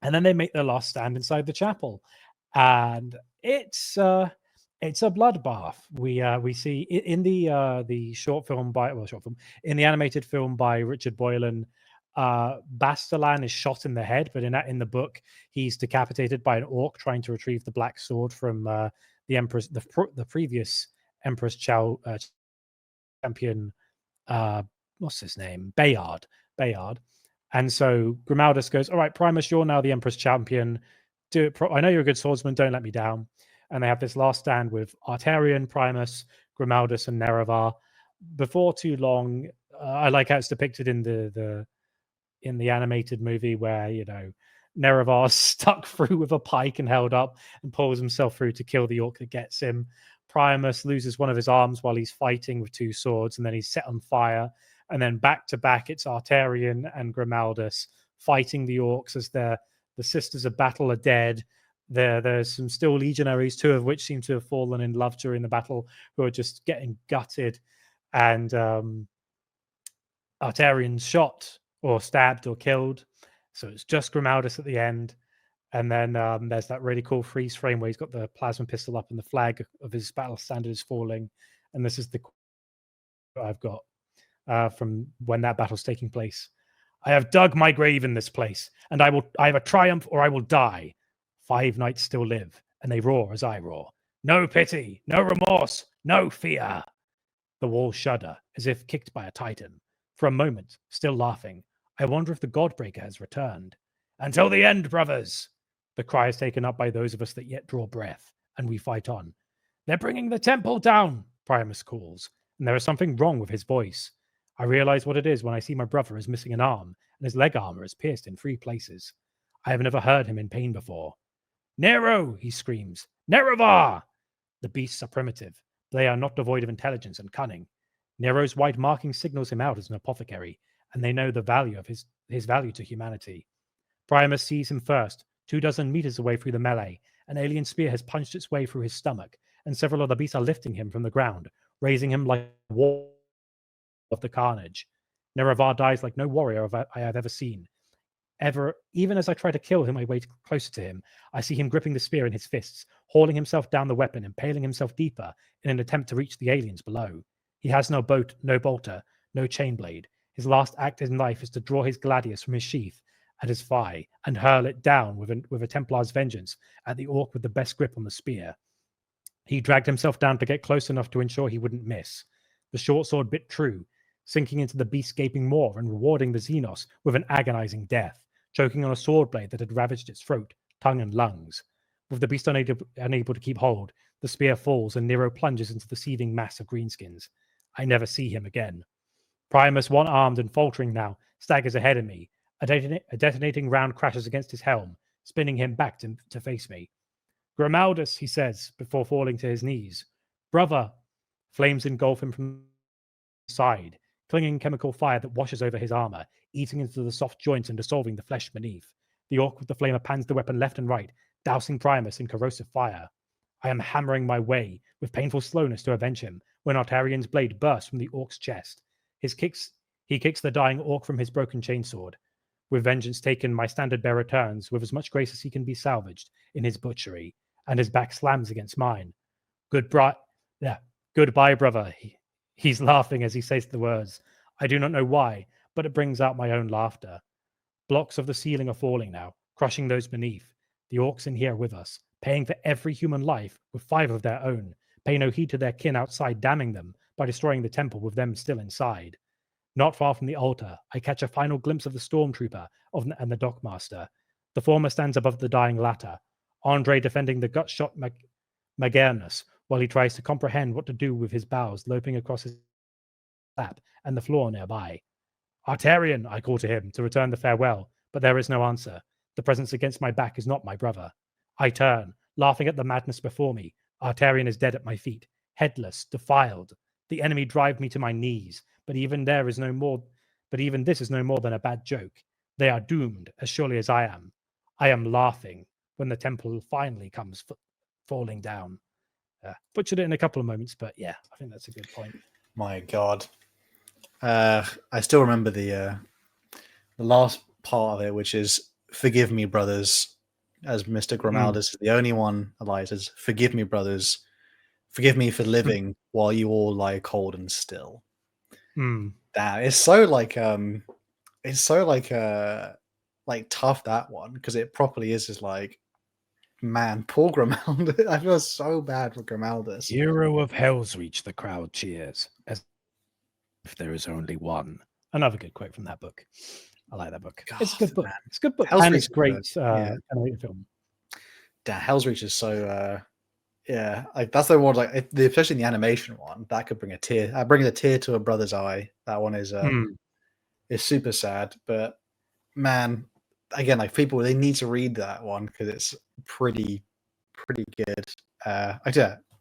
And then they make their last stand inside the chapel, and it's a bloodbath. We see in the short film in the animated film by Richard Boylan. Bastalan is shot in the head, but in the book, he's decapitated by an orc trying to retrieve the black sword from the Empress, the previous Empress champion. What's his name? Bayard. And so Grimaldus goes, "All right, Primus, you're now the Empress champion. Do it. I know you're a good swordsman. Don't let me down." And they have this last stand with Artarian, Primus, Grimaldus, and Nerevar. Before too long, I like how it's depicted in the animated movie where Nerevar's stuck through with a pike and held up and pulls himself through to kill the orc that gets him. Primus loses one of his arms while he's fighting with two swords, and then he's set on fire. And then back to back, it's Artarian and Grimaldus fighting the orcs as the Sisters of Battle are dead. There's some still legionaries, two of which seem to have fallen in love during the battle, who are just getting gutted. And Artarian's shot or stabbed or killed. So it's just Grimaldus at the end. And then there's that really cool freeze frame where he's got the plasma pistol up and the flag of his battle standard is falling. And this is the I've got from when that battle's taking place. "I have dug my grave in this place, and I have a triumph or I will die. 5 knights still live, and they roar as I roar. No pity, no remorse, no fear." The walls shudder as if kicked by a titan. For a moment, still laughing, I wonder if the Godbreaker has returned. "Until the end, brothers!" The cry is taken up by those of us that yet draw breath, and we fight on. "They're bringing the temple down," Primus calls, and there is something wrong with his voice. I realize what it is when I see my brother is missing an arm, and his leg armor is pierced in 3 places. I have never heard him in pain before. "Nero!" he screams. "Nerevar!" The beasts are primitive. They are not devoid of intelligence and cunning. Nero's white marking signals him out as an apothecary, and they know the value of his value to humanity. Primus sees him first, 24 meters away through the melee. An alien spear has punched its way through his stomach, and several other beasts are lifting him from the ground, raising him like a wall of the carnage. Nerevar dies like no warrior I have ever seen. Even as I try to kill him, I wait closer to him. I see him gripping the spear in his fists, hauling himself down the weapon, impaling himself deeper in an attempt to reach the aliens below. He has no bolter, no chain blade. His last act in life is to draw his gladius from his sheath at his thigh and hurl it down with a Templar's vengeance at the orc with the best grip on the spear. He dragged himself down to get close enough to ensure he wouldn't miss. The short sword bit true, sinking into the beast's gaping maw and rewarding the Xenos with an agonizing death, choking on a sword blade that had ravaged its throat, tongue, and lungs. With the beast unable to keep hold, the spear falls and Nero plunges into the seething mass of greenskins. I never see him again. Primus, one-armed and faltering now, staggers ahead of me. A detonating round crashes against his helm, spinning him back to face me. "Grimaldus," he says, before falling to his knees. "Brother." Flames engulf him from the side, clinging chemical fire that washes over his armor, eating into the soft joints and dissolving the flesh beneath. The orc with the flamer pans the weapon left and right, dousing Primus in corrosive fire. I am hammering my way with painful slowness to avenge him when Artarian's blade bursts from the orc's chest. He kicks the dying orc from his broken chainsword. With vengeance taken, my standard bearer turns with as much grace as he can be salvaged in his butchery, and his back slams against mine. Goodbye, brother. He's laughing as he says the words. I do not know why, but it brings out my own laughter. Blocks of the ceiling are falling now, crushing those beneath. The orcs in here with us, paying for every human life with 5 of their own, pay no heed to their kin outside, damning them by destroying the temple with them still inside. Not far from the altar, I catch a final glimpse of the stormtrooper and the dockmaster. The former stands above the dying latter, Andre defending the gut-shot Magernus, while he tries to comprehend what to do with his bowels loping across his lap and the floor nearby. Artarian, I call to him to return the farewell, but there is no answer. The presence against my back is not my brother. I turn, laughing at the madness before me. Artarian is dead at my feet, headless, defiled. The enemy drive me to my knees, but even this is no more than a bad joke. They are doomed, as surely as I am. I am laughing when the temple finally comes falling down. Butchered it in a couple of moments, but yeah, I think that's a good point. My God. I still remember the last part of it, which is "Forgive me, brothers," as Mr. Grimaldus is the only one alive. Says, "Forgive me, brothers. Forgive me for living while you all lie cold and still." Damn, it's so like tough, that one, because it properly is just like, man, poor Grimaldus. I feel so bad for Grimaldus. Hero of Hell's Reach, the crowd cheers, as if there is only one. Another good quote from that book. I like that book. God, it's a good book. Man. It's a good book. Hell's And Reach it's great animated film. Damn, Hell's Reach is so like that's the one, like especially in the animation one, that could bring a tear. Bringing a tear to a brother's eye. That one is super sad. But man, again, like people, they need to read that one because it's pretty good.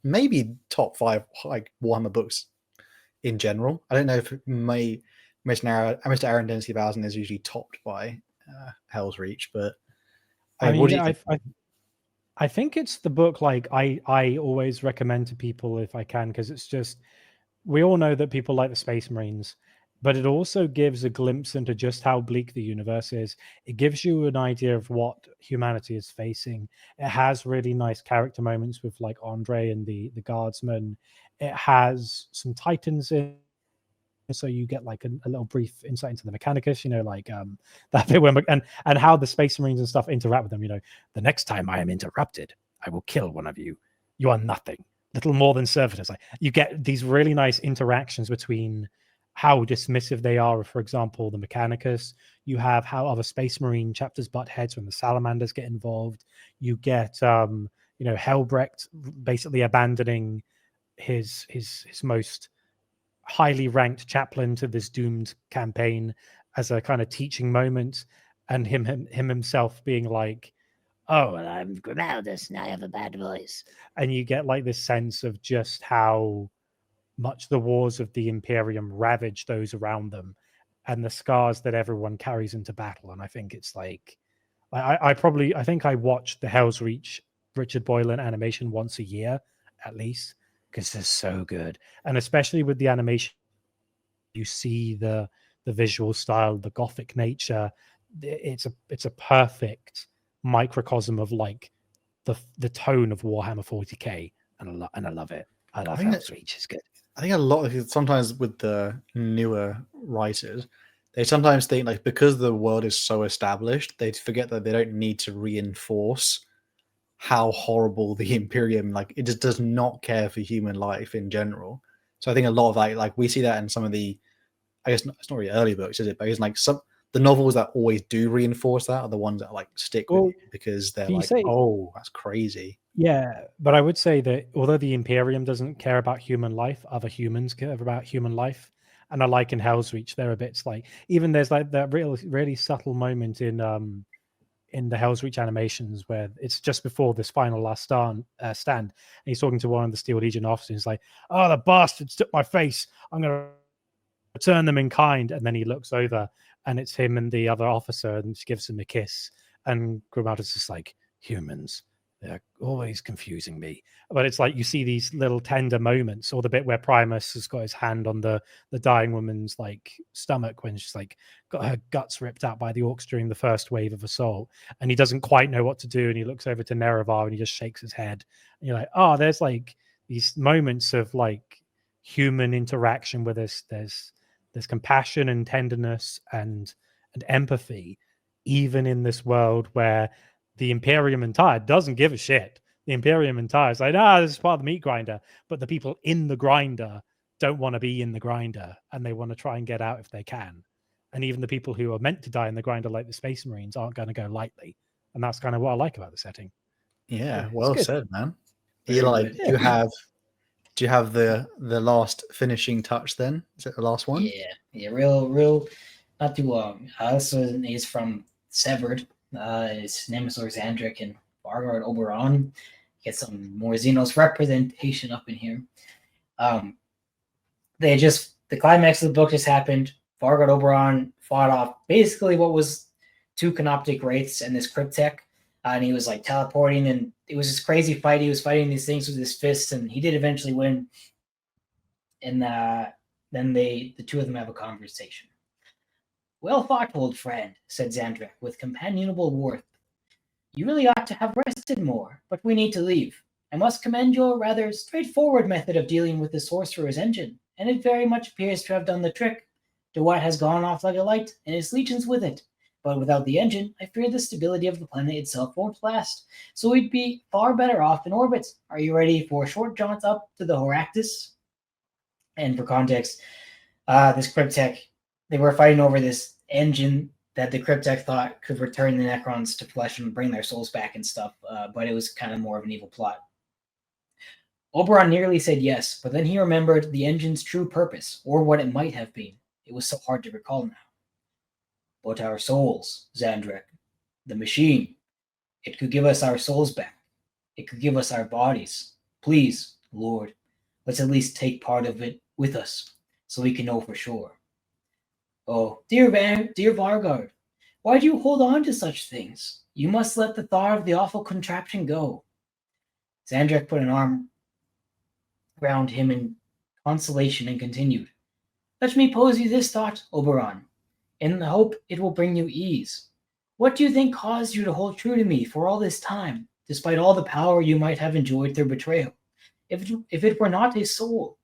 Maybe top 5 like Warhammer books in general. I don't know if Mr. Aaron Density 1000 is usually topped by Hell's Reach, but I think it's the book like I always recommend to people if I can, because it's just, we all know that people like the Space Marines, but it also gives a glimpse into just how bleak the universe is. It gives you an idea of what humanity is facing. It has really nice character moments with like Andre and the guardsman. It has some Titans in, so you get like a little brief insight into the Mechanicus, like that bit where and how the Space Marines and stuff interact with them. The next time I am interrupted, I will kill one of you. You are nothing, little more than servitors. Like, you get these really nice interactions between how dismissive they are of, for example, the Mechanicus. You have how other Space Marine chapters butt heads when the Salamanders get involved. You get Helbrecht basically abandoning his most highly ranked chaplain to this doomed campaign as a kind of teaching moment, and him himself being like, "Oh, well, I'm Grimaldus and I have a bad voice," and you get like this sense of just how much the wars of the Imperium ravage those around them and the scars that everyone carries into battle. And I think it's like, I think I watched the Hell's Reach Richard Boylan animation once a year at least, because they're so good. And especially with the animation, you see the visual style, the gothic nature. It's a perfect microcosm of like the tone of Warhammer 40k, and I love it. I love Hell's Reach. It's good. I think a lot of sometimes with the newer writers, they sometimes think like because the world is so established, they forget that they don't need to reinforce how horrible the Imperium, like it just does not care for human life in general. So I think a lot of like we see that in some of the, I guess it's not really early books, is it? But it's like the novels that always do reinforce that are the ones that like stick with you because they're like, oh, that's crazy. Yeah, but I would say that although the Imperium doesn't care about human life, other humans care about human life. And I like in Hell's Reach, there are bits like, even there's like that really subtle moment in the Hell's Reach animations where it's just before this final last stand, and he's talking to one of the Steel Legion officers. He's like, "Oh, the bastards took my face. I'm going to return them in kind." And then he looks over and it's him and the other officer, and she gives him a kiss. And Grimaldus is like, "Humans, they're always confusing me." But it's like you see these little tender moments, or the bit where Primus has got his hand on the dying woman's like stomach when she's like got her guts ripped out by the orcs during the first wave of assault, and he doesn't quite know what to do, and he looks over to Nerevar and he just shakes his head, and you're like, oh, there's like these moments of like human interaction where there's compassion and tenderness and empathy, even in this world where the Imperium entire doesn't give a shit. The Imperium entire is like, this is part of the meat grinder. But the people in the grinder don't want to be in the grinder, and they want to try and get out if they can. And even the people who are meant to die in the grinder, like the Space Marines, aren't going to go lightly. And that's kind of what I like about the setting. Yeah, well said, man. Very Eli, good. you have Do you have the last finishing touch then? Is it the last one? Yeah, real, not too long. This one is from Severed. His name is Xandric and Vargard Oberon. Get some more Xenos representation up in here. The climax of the book just happened. Vargard Oberon fought off basically what was 2 Canoptic Wraiths and this Cryptek. And he was like teleporting, and it was this crazy fight. He was fighting these things with his fists, and he did eventually win. And then the two of them have a conversation. "Well fought, old friend," said Xandric with companionable warmth. "You really ought to have rested more, but we need to leave. I must commend your rather straightforward method of dealing with the sorcerer's engine, and it very much appears to have done the trick. DeWitt has gone off like a light, and his legions with it. But without the engine, I fear the stability of the planet itself won't last, so we'd be far better off in orbit. Are you ready for a short jaunt up to the Horactus?" And for context, this Cryptek, they were fighting over this engine that the Cryptek thought could return the Necrons to flesh and bring their souls back and stuff, but it was kind of more of an evil plot. Oberon nearly said yes, but then he remembered the engine's true purpose, or what it might have been. It was so hard to recall now. "But our souls, Xandric, the machine, it could give us our souls back. It could give us our bodies. Please, Lord, let's at least take part of it with us, so we can know for sure." "Oh, dear Vargard, why do you hold on to such things? You must let the thought of the awful contraption go." Xandric put an arm round him in consolation and continued. "Let me pose you this thought, Oberon, in the hope it will bring you ease. What do you think caused you to hold true to me for all this time, despite all the power you might have enjoyed through betrayal? If it were not a soul,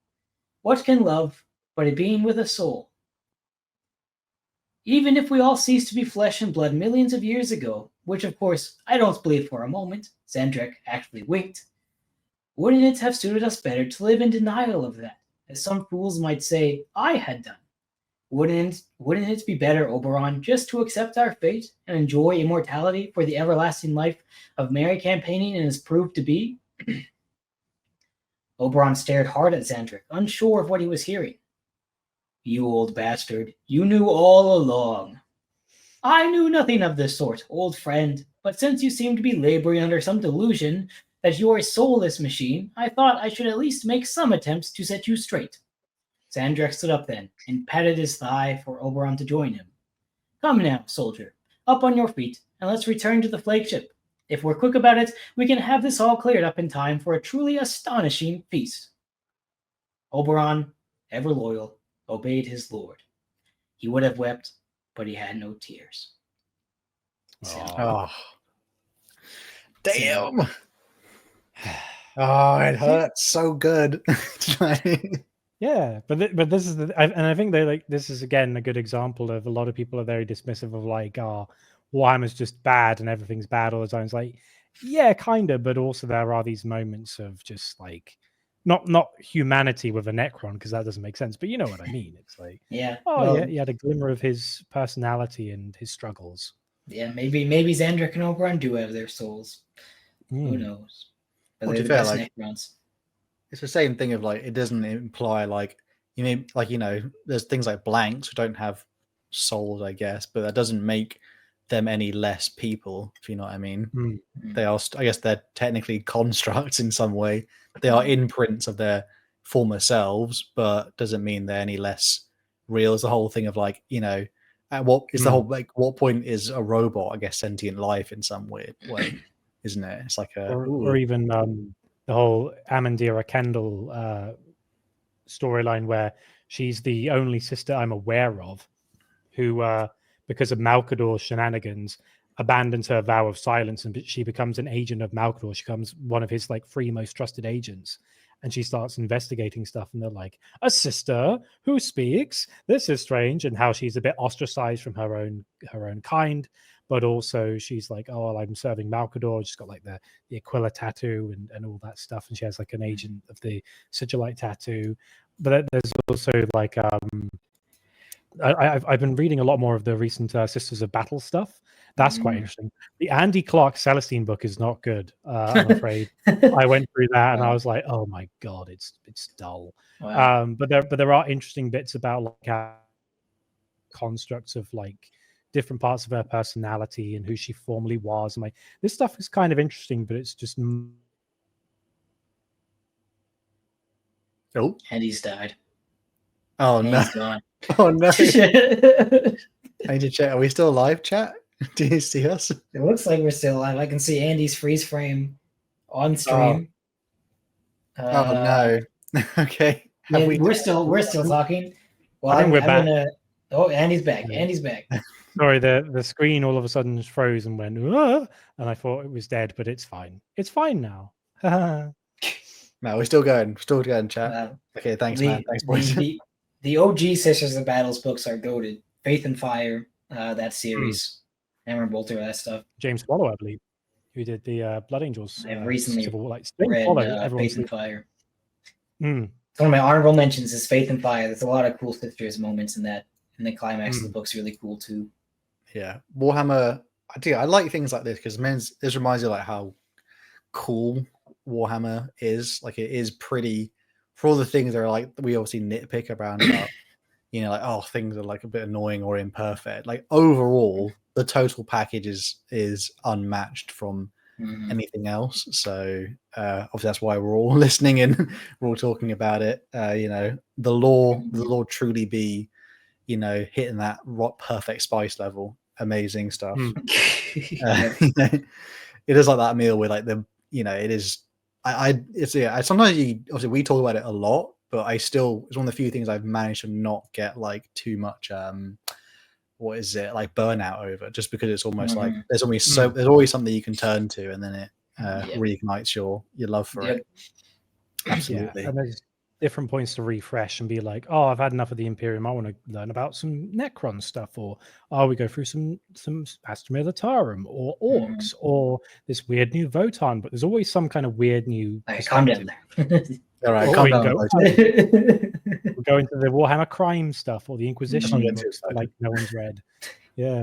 what can love but a being with a soul? Even if we all ceased to be flesh and blood millions of years ago, which of course I don't believe for a moment," Xandric actually winked, "wouldn't it have suited us better to live in denial of that, as some fools might say I had done? Wouldn't it be better, Oberon, just to accept our fate and enjoy immortality for the everlasting life of merry campaigning and has proved to be?" Oberon stared hard at Xandric, unsure of what he was hearing. "You old bastard, you knew all along." "I knew nothing of the sort, old friend, but since you seem to be laboring under some delusion that you are a soulless machine, I thought I should at least make some attempts to set you straight." Xandric stood up then and patted his thigh for Oberon to join him. "Come now, soldier, up on your feet, and let's return to the flagship. If we're quick about it, we can have this all cleared up in time for a truly astonishing feast." Oberon, ever loyal, obeyed his lord. He would have wept, but he had no tears. Oh. Damn. Oh, it hurts so good. Yeah, but this is I think this is again a good example of a lot of people are very dismissive of like, Warhammer's just bad and everything's bad all the time. It's like, yeah, kind of, but also there are these moments of just like not humanity with a Necron, because that doesn't make sense, but you know what I mean. It's like, yeah, yeah, he had a glimmer of his personality and his struggles. Yeah, maybe Xandric and Oberon do have their souls. Who knows? But well, they're the best like, Necrons. It's the same thing of like, it doesn't imply like, there's things like blanks who don't have souls, I guess, but that doesn't make them any less people, if you know what I mean. They are, I guess they're technically constructs in some way. They are imprints of their former selves, but doesn't mean they're any less real. It's the whole thing of like, at what is the whole, like, what point is a robot, I guess, sentient life in some weird way, isn't it? It's like or even the whole Amandira Kendall storyline where she's the only sister I'm aware of who, because of Malkador's shenanigans, abandons her vow of silence, and she becomes an agent of Malkador. She becomes one of his like 3 most trusted agents, and she starts investigating stuff. And they're like, a sister who speaks. This is strange, and how she's a bit ostracized from her own kind. But also she's like, oh, well, I'm serving Malkador. She's got like the Aquila tattoo and all that stuff. And she has like an agent of the Sigillite tattoo. But there's also like I've been reading a lot more of the recent Sisters of Battle stuff. That's quite interesting. The Andy Clark Celestine book is not good, I'm afraid. I went through that and I was like, oh my god, it's dull. Wow. But there are interesting bits about like constructs of like different parts of her personality and who she formerly was. And like this stuff is kind of interesting, but it's just Andy's died. Oh no! Andy's gone. Oh no! I need to check. Are we still live, chat? Do you see us? It looks like we're still alive. I can see Andy's freeze frame on stream. Oh no! Okay. Yeah, we're still talking. Well, I think we're back. Oh, Andy's back. Andy's back. Sorry, the screen all of a sudden just froze and went, and I thought it was dead, but it's fine. It's fine now. No, we're still going. Still going, chat. Okay, thanks, man. Thanks, boys. The OG Sisters of Battles books are goated. Faith and Fire, that series. Hammer and Bolter, that stuff. James Swallow, I believe, who did the Blood Angels. I've recently read Faith and Fire. One of my honorable mentions is Faith and Fire. There's a lot of cool Sisters moments in that. And the climax of the book's really cool too. Yeah, Warhammer. I like things like this because this reminds you like how cool Warhammer is. Like it is pretty. For all the things that are like we obviously nitpick around about, you know, like oh things are like a bit annoying or imperfect. Like overall, the total package is unmatched from anything else. So obviously that's why we're all listening and we're all talking about it. You know, the lore truly be, you know, hitting that perfect spice level. Amazing stuff. It is like that meal where like the, you know, it is. Sometimes obviously we talk about it a lot, but it's one of the few things I've managed to not get like too much what is it like burnout over, just because it's almost like there's always something you can turn to, and then it reignites your love for it. Absolutely. Yeah, and there's different points to refresh and be like, oh, I've had enough of the Imperium. I want to learn about some Necron stuff, or we go through some Astra Militarum or Orcs or this weird new Votan. But there's always some kind of weird new. Calm down there. All right, calm down. We'll go into the Warhammer crime stuff or the Inquisition books that like no one's read. Yeah.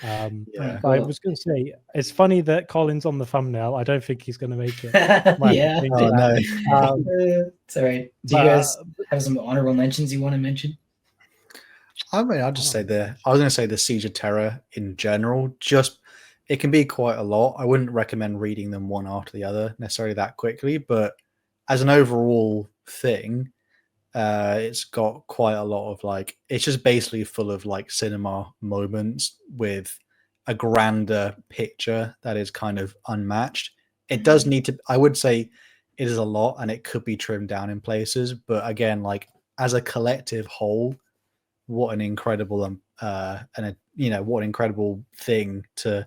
I was going to say, it's funny that Colin's on the thumbnail. I don't think he's going to make it. Yeah. Oh, no. It's all right. Do you guys have some honorable mentions you want to mention? I mean, I'll just say I was going to say the Siege of Terra in general. Just it can be quite a lot. I wouldn't recommend reading them one after the other necessarily that quickly, but as an overall thing, it's got quite a lot of like, it's just basically full of like cinema moments with a grander picture that is kind of unmatched. It does need to, I would say it is a lot and it could be trimmed down in places, but again, like as a collective whole, what an incredible what an incredible thing to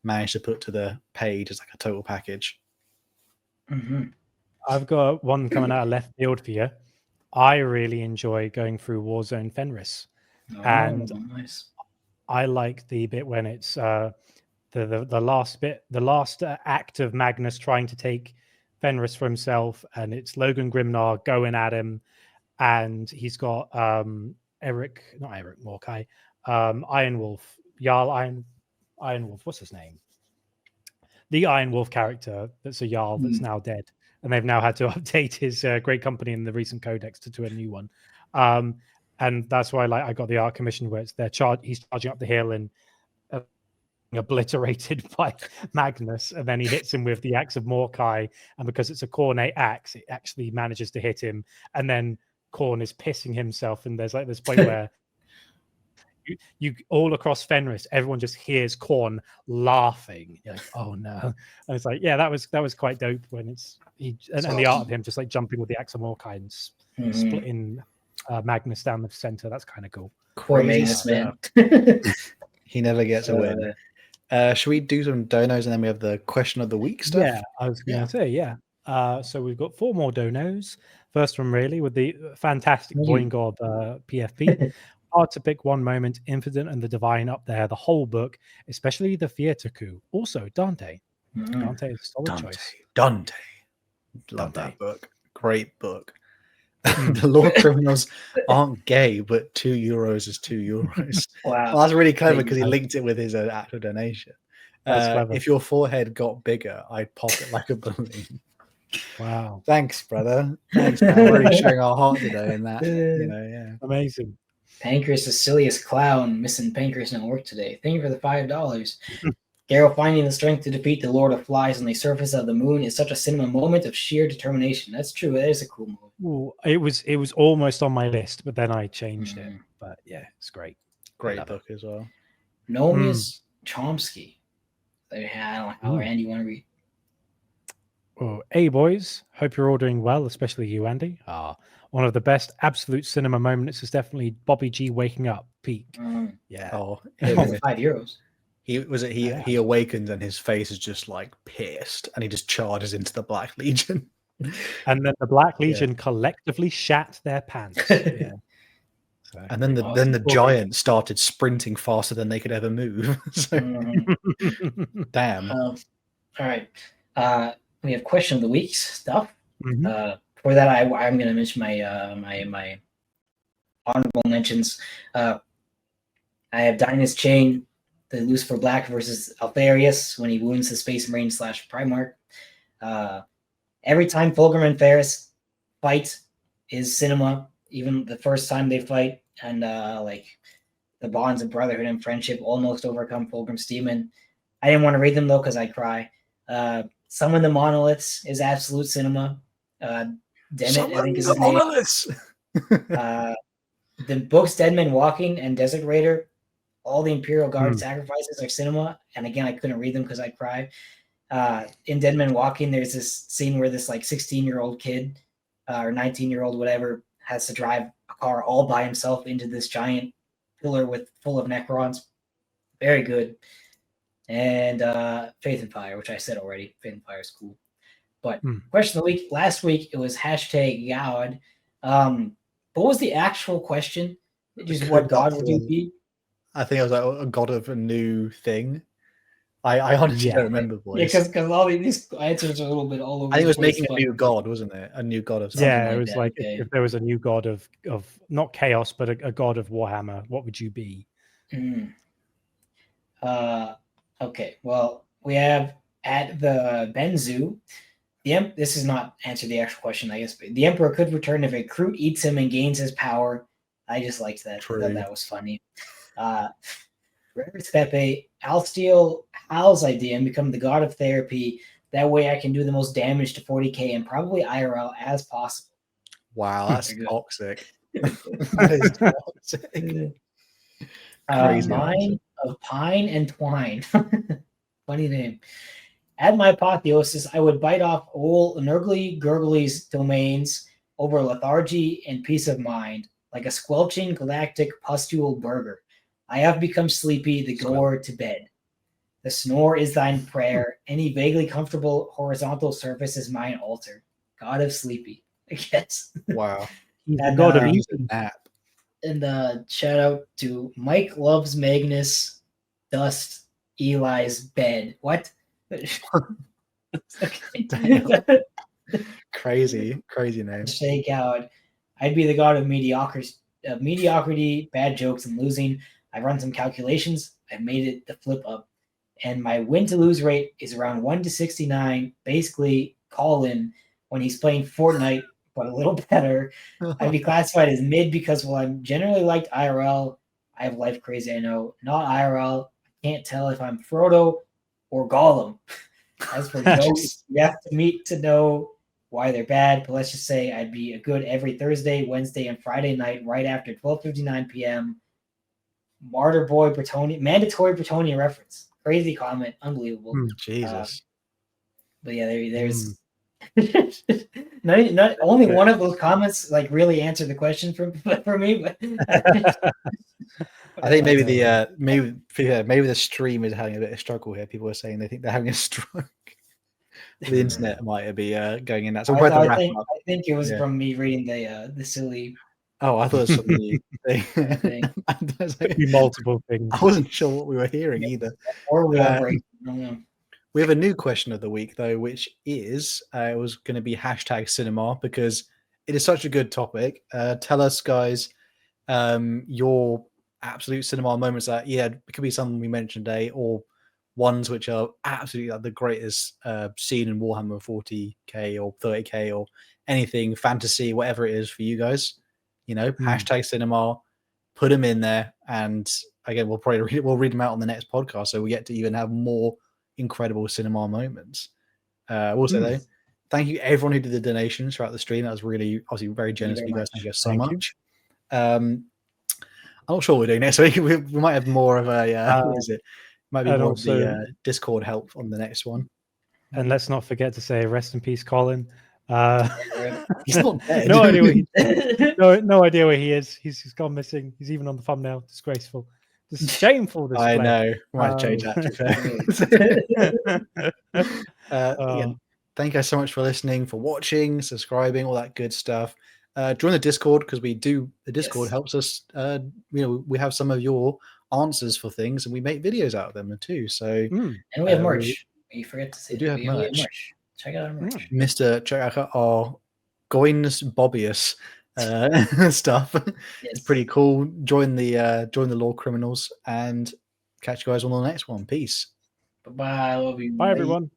manage to put to the page as like a total package. I've got one coming out of left field for you. I really enjoy going through Warzone Fenris, and nice. I like the bit when it's the last bit, the last act of Magnus trying to take Fenris for himself, and it's Logan Grimnar going at him, and he's got Iron Wolf, Jarl Iron Wolf. What's his name? The Iron Wolf character that's a Jarl that's now dead. And they've now had to update his great company in the recent codex to a new one. And that's why I got the art commission where it's he's charging up the hill and obliterated by Magnus. And then he hits him with the axe of Mordecai. And because it's a Khornate axe, it actually manages to hit him. And then Khorne is pissing himself. And there's like this point where you all across Fenris, everyone just hears Khorne laughing. You're like, oh no! And it's like, yeah, that was quite dope when and the art of him just like jumping with the axe of Mordecai and splitting Magnus down the center. That's kind of cool. Poor Magnus, man. He never gets a win. Should we do some donos and then we have the question of the week stuff? Yeah, I was going to say, yeah. So we've got 4 more donos. First one really with the fantastic Voingod PFP. Hard to pick one moment, Infinite and the Divine up there, the whole book, especially the theater coup. Also, Dante. Dante is a solid choice. Dante. Love that book. Great book. The lore criminals aren't gay, but €2 is €2. Wow. Well, that's really clever because he linked it with his actual donation. That's clever. If your forehead got bigger, I'd pop it like a balloon. Wow. Thanks, brother. Thanks, man. We're really showing our heart today in that. Yeah. Amazing. Pancreas, the silliest clown, missing Pancreas no work today. Thank you for the $5. Garrow finding the strength to defeat the Lord of Flies on the surface of the moon is such a cinema moment of sheer determination. That's true. That is a cool moment. Ooh, it was almost on my list, but then I changed it. But yeah, it's great. Great book as well. Nomius Chomsky. I don't know how Andy, you want to read? Oh, hey boys, hope you're all doing well, especially you, Andy. One of the best absolute cinema moments is definitely Bobby G waking up. Peak. Yeah. Oh, €5. He awakens and his face is just like pissed, and he just charges into the Black Legion. And then the Black Legion collectively shat their pants. Yeah. So, and then the giant started sprinting faster than they could ever move. So, damn. All right. We have question of the week stuff. For that, I'm going to mention my honorable mentions. I have Dyna's Chain, the Lucifer Black versus Altharius when he wounds the Space Marine / Primarch. Every time Fulgrim and Ferris fight is cinema, even the first time they fight, and like the bonds of brotherhood and friendship almost overcome Fulgrim's demon. I didn't want to read them though because I'd cry. Some of the monoliths is absolute cinema. Demet, I think is his name. The books Dead Men Walking and Desert Raider, all the Imperial Guard sacrifices are cinema. And again, I couldn't read them because I'd cry. In Dead Men Walking, there's this scene where this like 16-year-old kid or 19-year-old, whatever, has to drive a car all by himself into this giant pillar full of Necrons. Very good. And Faith and Fire, which I said already. Faith and Fire is cool. But question of the week, last week it was #God. What was the actual question? Just what god would you be? I think it was like a god of a new thing. I honestly don't remember, boys. Yeah, because all these answers are a little bit all over. I think it was making a new god, wasn't it? A new god of something. Yeah, it was like if there was a new god of not chaos, but a god of Warhammer, what would you be? Okay, well, we have at the Benzu. This is not answer the actual question, I guess. But the Emperor could return if a Kroot eats him and gains his power. I just liked that. I thought that was funny. Reverse Pepe, I'll steal Hal's idea and become the god of therapy. That way I can do the most damage to 40k and probably IRL as possible. Wow, that's toxic. That is toxic. Mine of Pine and Twine. Funny name. At my apotheosis, I would bite off old Nurgly Gurgly's domains over lethargy and peace of mind, like a squelching galactic pustule burger. I have become sleepy, the gore to bed. The snore is thine prayer. Any vaguely comfortable horizontal surface is mine altar. God of sleepy, I guess. Wow. And, God of using that. And shout out to Mike Loves Magnus, Dust, Eli's bed. What? Crazy name. Shake out. I'd be the god of mediocrity, bad jokes, and losing. I've run some calculations. I've made it the flip up. And my win to lose rate is around 1-69. Basically, call in when he's playing Fortnite, but a little better. I'd be classified as mid because while I'm generally liked IRL, I have life crazy, I know. Not IRL. I can't tell if I'm Frodo or Gollum. As for jokes, you have to meet to know why they're bad. But let's just say I'd be a good every Thursday, Wednesday, and Friday night right after 12:59 p.m. Martyr Boy Bretonia, mandatory Bretonia reference. Crazy comment, unbelievable. Jesus. But yeah, there's not only one of those comments like really answered the question for me, but I think maybe the stream is having a bit of struggle here. People are saying they think they're having a stroke. The internet might be going in that. So I think it was from me reading the silly. Oh, I thought it was something. Multiple things. I wasn't sure what we were hearing either. Or we are We have a new question of the week though, which is it was going to be #cinema because it is such a good topic. Tell us, guys, your absolute cinema moments that it could be something we mentioned today, or ones which are absolutely like the greatest scene in Warhammer 40k or 30k or anything fantasy, whatever it is for you guys. Hashtag cinema, put them in there, and again, we'll read them out on the next podcast, so we get to even have more incredible cinema moments. Also, though, thank you everyone who did the donations throughout the stream. That was really obviously very generous of you guys. Thank you so much. I'm not sure what we're doing next week. We might have more of a what is it? Might be more also, of the Discord help on the next one. And let's not forget to say rest in peace, Colin. He's not dead. No idea where he is. He's gone missing. He's even on the thumbnail. Disgraceful. This is shameful. Display. I know. Might change that. Again, thank you guys so much for listening, for watching, subscribing, all that good stuff. Join the Discord, because the Discord helps us. We have some of your answers for things, and we make videos out of them too. So and we have merch. You forget to say we do have merch. Check out our merch. Check out our Goinus Bobbius stuff. It's pretty cool. Join the Lore Criminals, and catch you guys on the next one. Peace. Bye. Love you. Bye everyone.